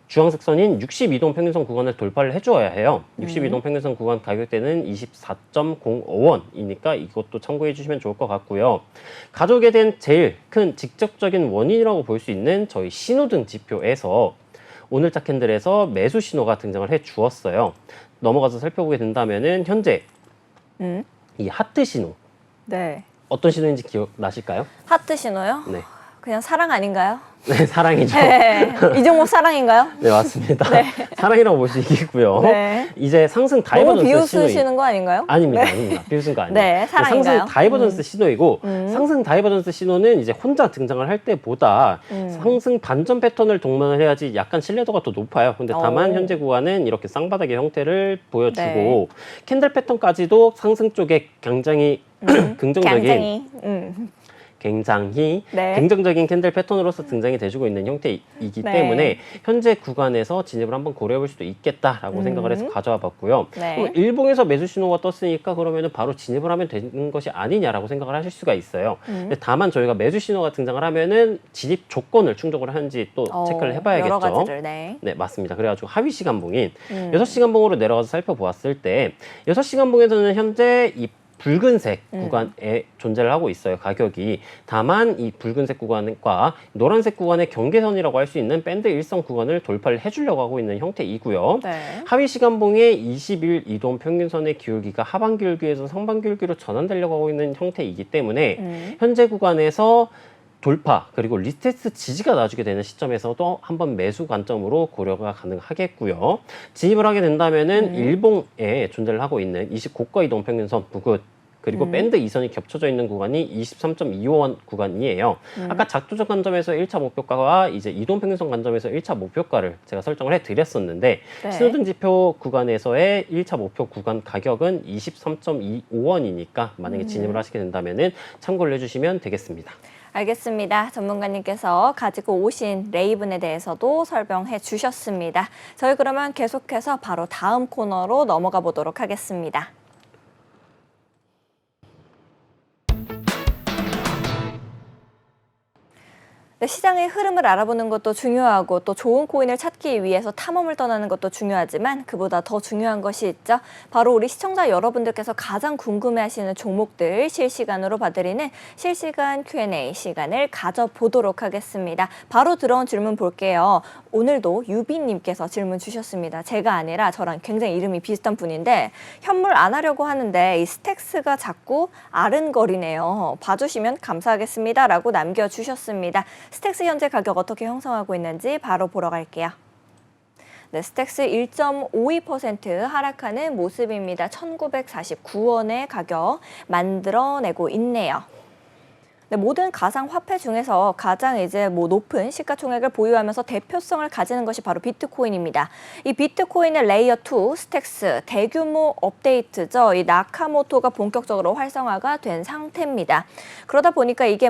주황색 선인 62동 평균선 구간을 돌파를 해줘야 해요. 62동 평균선 구간 가격대는 24.05원이니까 이것도 참고해 주시면 좋을 것 같고요. 가져오게 된 제일 큰 직접적인 원인이라고 볼 수 있는 저희 신호등 지표에서 오늘자 캔들에서 매수 신호가 등장을 해 주었어요. 넘어가서 살펴보게 된다면은 현재 이 하트 신호, 네. 어떤 신호인지 기억나실까요? 하트 신호요? 네. 그냥 사랑 아닌가요? 네, 사랑이죠. 네. 이 종목 사랑인가요? 네, 맞습니다. 사랑이라고 볼 수 있겠고요. 네. 이제 상승 너무 다이버전스 비웃으시는 거 아닌가요? 아닙니다, 네. 아닙니다. 비웃은 거 아니에요. 네, 사랑인가요? 상승 다이버전스 신호이고 상승 다이버전스 신호는 이제 혼자 등장을 할 때보다 상승 반전 패턴을 동반을 해야지 약간 신뢰도가 더 높아요. 근데 다만 오. 현재 구간은 이렇게 쌍바닥의 형태를 보여주고 네. 캔들 패턴까지도 상승 쪽에 굉장히 긍정적인 굉장히 네. 긍정적인 캔들 패턴으로서 등장이 돼주고 있는 형태이기 네. 때문에 현재 구간에서 진입을 한번 고려해 볼 수도 있겠다라고 생각을 해서 가져와 봤고요. 네. 그럼 일봉에서 매수 신호가 떴으니까 그러면은 바로 진입을 하면 되는 것이 아니냐라고 생각을 하실 수가 있어요. 근데 다만 저희가 매수 신호가 등장을 하면은 진입 조건을 충족을 하는지 또 체크를 해봐야겠죠. 여러 가지를, 네. 네, 맞습니다. 그래가지고 하위 시간봉인 6시간봉으로 내려가서 살펴보았을 때 6시간봉에서는 현재 이 붉은색 구간에 존재를 하고 있어요. 가격이. 다만 이 붉은색 구간과 노란색 구간의 경계선이라고 할 수 있는 밴드 일선 구간을 돌파를 해주려고 하고 있는 형태이고요. 네. 하위 시간봉의 20일 이동 평균선의 기울기가 하반 기울기에서 상반 기울기로 전환되려고 하고 있는 형태이기 때문에 현재 구간에서 돌파 그리고 리테스트 지지가 나와주게 되는 시점에서도 한번 매수 관점으로 고려가 가능하겠고요. 진입을 하게 된다면은 일봉에 존재를 하고 있는 20고가 이동 평균선 부근 그리고 밴드 이선이 겹쳐져 있는 구간이 23.25원 구간이에요. 아까 작두적 관점에서 1차 목표가와 이제 이동평균선 관점에서 1차 목표가를 제가 설정을 해드렸었는데 네. 신호등지표 구간에서의 1차 목표 구간 가격은 23.25원이니까 만약에 진입을 하시게 된다면은 참고를 해주시면 되겠습니다. 알겠습니다. 전문가님께서 가지고 오신 레이븐에 대해서도 설명해 주셨습니다. 저희 그러면 계속해서 바로 다음 코너로 넘어가 보도록 하겠습니다. 네, 시장의 흐름을 알아보는 것도 중요하고 또 좋은 코인을 찾기 위해서 탐험을 떠나는 것도 중요하지만 그보다 더 중요한 것이 있죠. 바로 우리 시청자 여러분들께서 가장 궁금해하시는 종목들 실시간으로 봐드리는 실시간 Q&A 시간을 가져보도록 하겠습니다. 바로 들어온 질문 볼게요. 오늘도 유비님께서 질문 주셨습니다. 제가 아니라 저랑 굉장히 이름이 비슷한 분인데 현물 안 하려고 하는데 이 스택스가 자꾸 아른거리네요. 봐주시면 감사하겠습니다. 라고 남겨주셨습니다. 스택스 현재 가격 어떻게 형성하고 있는지 바로 보러 갈게요. 네, 스택스 1.52% 하락하는 모습입니다. 1949원의 가격 만들어내고 있네요. 네, 모든 가상 화폐 중에서 가장 이제 높은 시가총액을 보유하면서 대표성을 가지는 것이 바로 비트코인입니다. 이 비트코인의 레이어 2 스택스 대규모 업데이트죠. 이 나카모토가 본격적으로 활성화가 된 상태입니다. 그러다 보니까 이게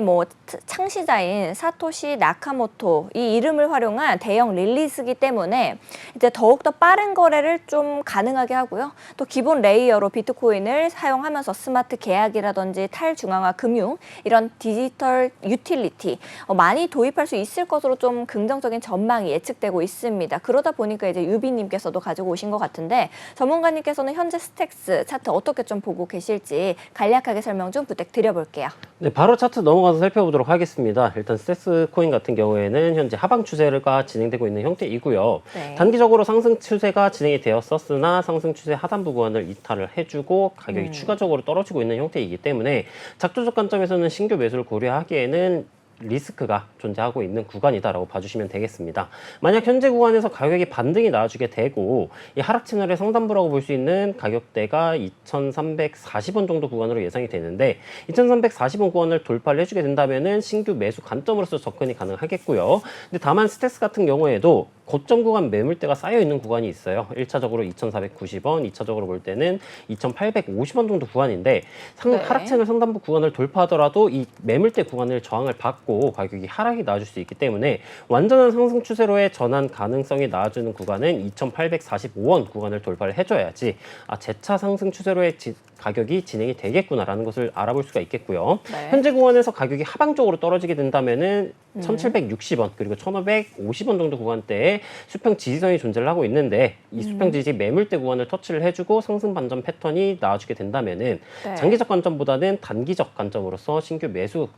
창시자인 사토시 나카모토 이 이름을 활용한 대형 릴리스이기 때문에 이제 더욱더 빠른 거래를 좀 가능하게 하고요. 또 기본 레이어로 비트코인을 사용하면서 스마트 계약이라든지 탈중앙화 금융 이런 디지털 유틸리티 많이 도입할 수 있을 것으로 좀 긍정적인 전망이 예측되고 있습니다. 그러다 보니까 이제 유비님께서도 가지고 오신 것 같은데 전문가님께서는 현재 스택스 차트 어떻게 좀 보고 계실지 간략하게 설명 좀 부탁드려볼게요. 네, 바로 차트 넘어가서 살펴보도록 하겠습니다. 일단 스택스 코인 같은 경우에는 현재 하방 추세가 진행되고 있는 형태이고요. 네. 단기적으로 상승 추세가 진행이 되었었으나 상승 추세 하단부 구간을 이탈을 해주고 가격이 추가적으로 떨어지고 있는 형태이기 때문에 작두적 관점에서는 신규 매수를 고려하기에는 리스크가 존재하고 있는 구간이다라고 봐주시면 되겠습니다. 만약 현재 구간에서 가격이 반등이 나와주게 되고 이 하락 채널의 상단부라고 볼 수 있는 가격대가 2,340원 정도 구간으로 예상이 되는데 2,340원 구간을 돌파를 해주게 된다면은 신규 매수 관점으로서 접근이 가능하겠고요. 근데 다만 스택스 같은 경우에도 고점 구간 매물대가 쌓여 있는 구간이 있어요. 1차적으로 2,490원, 2차적으로 볼 때는 2,850원 정도 구간인데 네. 하락 채널 상단부 구간을 돌파하더라도 이 매물대 구간을 저항을 받고 가격이 하락이 나와줄 수 있기 때문에 완전한 상승 추세로의 전환 가능성이 나와주는 구간은 2,845원 구간을 돌파를 해줘야지 재차 상승 추세로의 가격이 진행이 되겠구나라는 것을 알아볼 수가 있겠고요. 네. 현재 구간에서 가격이 하방적으로 떨어지게 된다면은 1,760원 그리고 1,550원 정도 구간대에 수평 지지선이 존재를 하고 있는데 이 수평 지지 매물대 구간을 터치를 해주고 상승 반전 패턴이 나와주게 된다면은 네. 장기적 관점보다는 단기적 관점으로서 신규 매수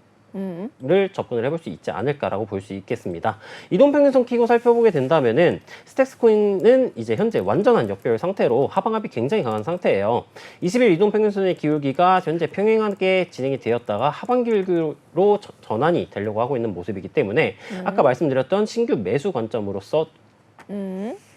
를 접근을 해볼 수 있지 않을까라고 볼 수 있겠습니다. 이동평균선 키고 살펴보게 된다면은 스택스 코인은 이제 현재 완전한 역배열 상태로 하방압이 굉장히 강한 상태예요. 20일 이동평균선의 기울기가 현재 평행하게 진행이 되었다가 하방 기울기로 전환이 되려고 하고 있는 모습이기 때문에 아까 말씀드렸던 신규 매수 관점으로서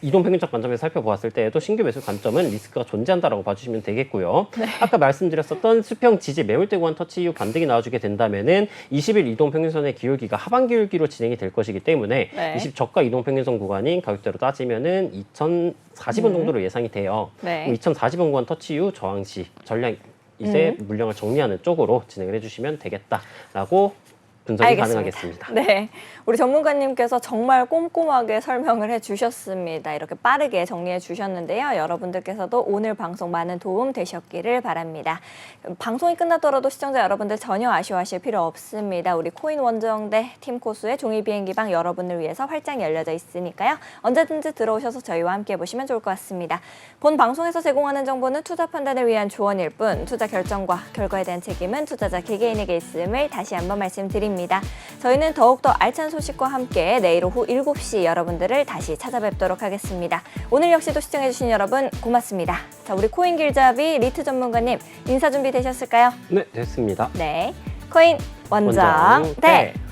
이동평균적 관점에서 살펴보았을 때에도 신규 매수 관점은 리스크가 존재한다라고 봐주시면 되겠고요. 네. 아까 말씀드렸었던 수평 지지 매물대 구간 터치 이후 반등이 나와주게 된다면은 20일 이동평균선의 기울기가 하방 기울기로 진행이 될 것이기 때문에 네. 20 저가 이동평균선 구간인 가격대로 따지면은 2,040원 정도로 예상이 돼요. 네. 2,040원 구간 터치 이후 저항 시 전량 이제 물량을 정리하는 쪽으로 진행을 해주시면 되겠다라고 분석이 알겠습니다. 가능하겠습니다. 네, 우리 전문가님께서 정말 꼼꼼하게 설명을 해주셨습니다. 이렇게 빠르게 정리해 주셨는데요. 여러분들께서도 오늘 방송 많은 도움 되셨기를 바랍니다. 방송이 끝나더라도 시청자 여러분들 전혀 아쉬워하실 필요 없습니다. 우리 코인 원정대 팀 코스의 종이 비행기방 여러분을 위해서 활짝 열려져 있으니까요. 언제든지 들어오셔서 저희와 함께 보시면 좋을 것 같습니다. 본 방송에서 제공하는 정보는 투자 판단을 위한 조언일 뿐 투자 결정과 결과에 대한 책임은 투자자 개개인에게 있음을 다시 한번 말씀드립니다. 저희는 더욱더 알찬 소식과 함께 내일 오후 7시 여러분들을 다시 찾아뵙도록 하겠습니다. 오늘 역시도 시청해주신 여러분 고맙습니다. 자, 우리 코인 길잡이 리트 전문가님 인사 준비 되셨을까요? 네, 됐습니다. 네, 코인 원정대. 원정대.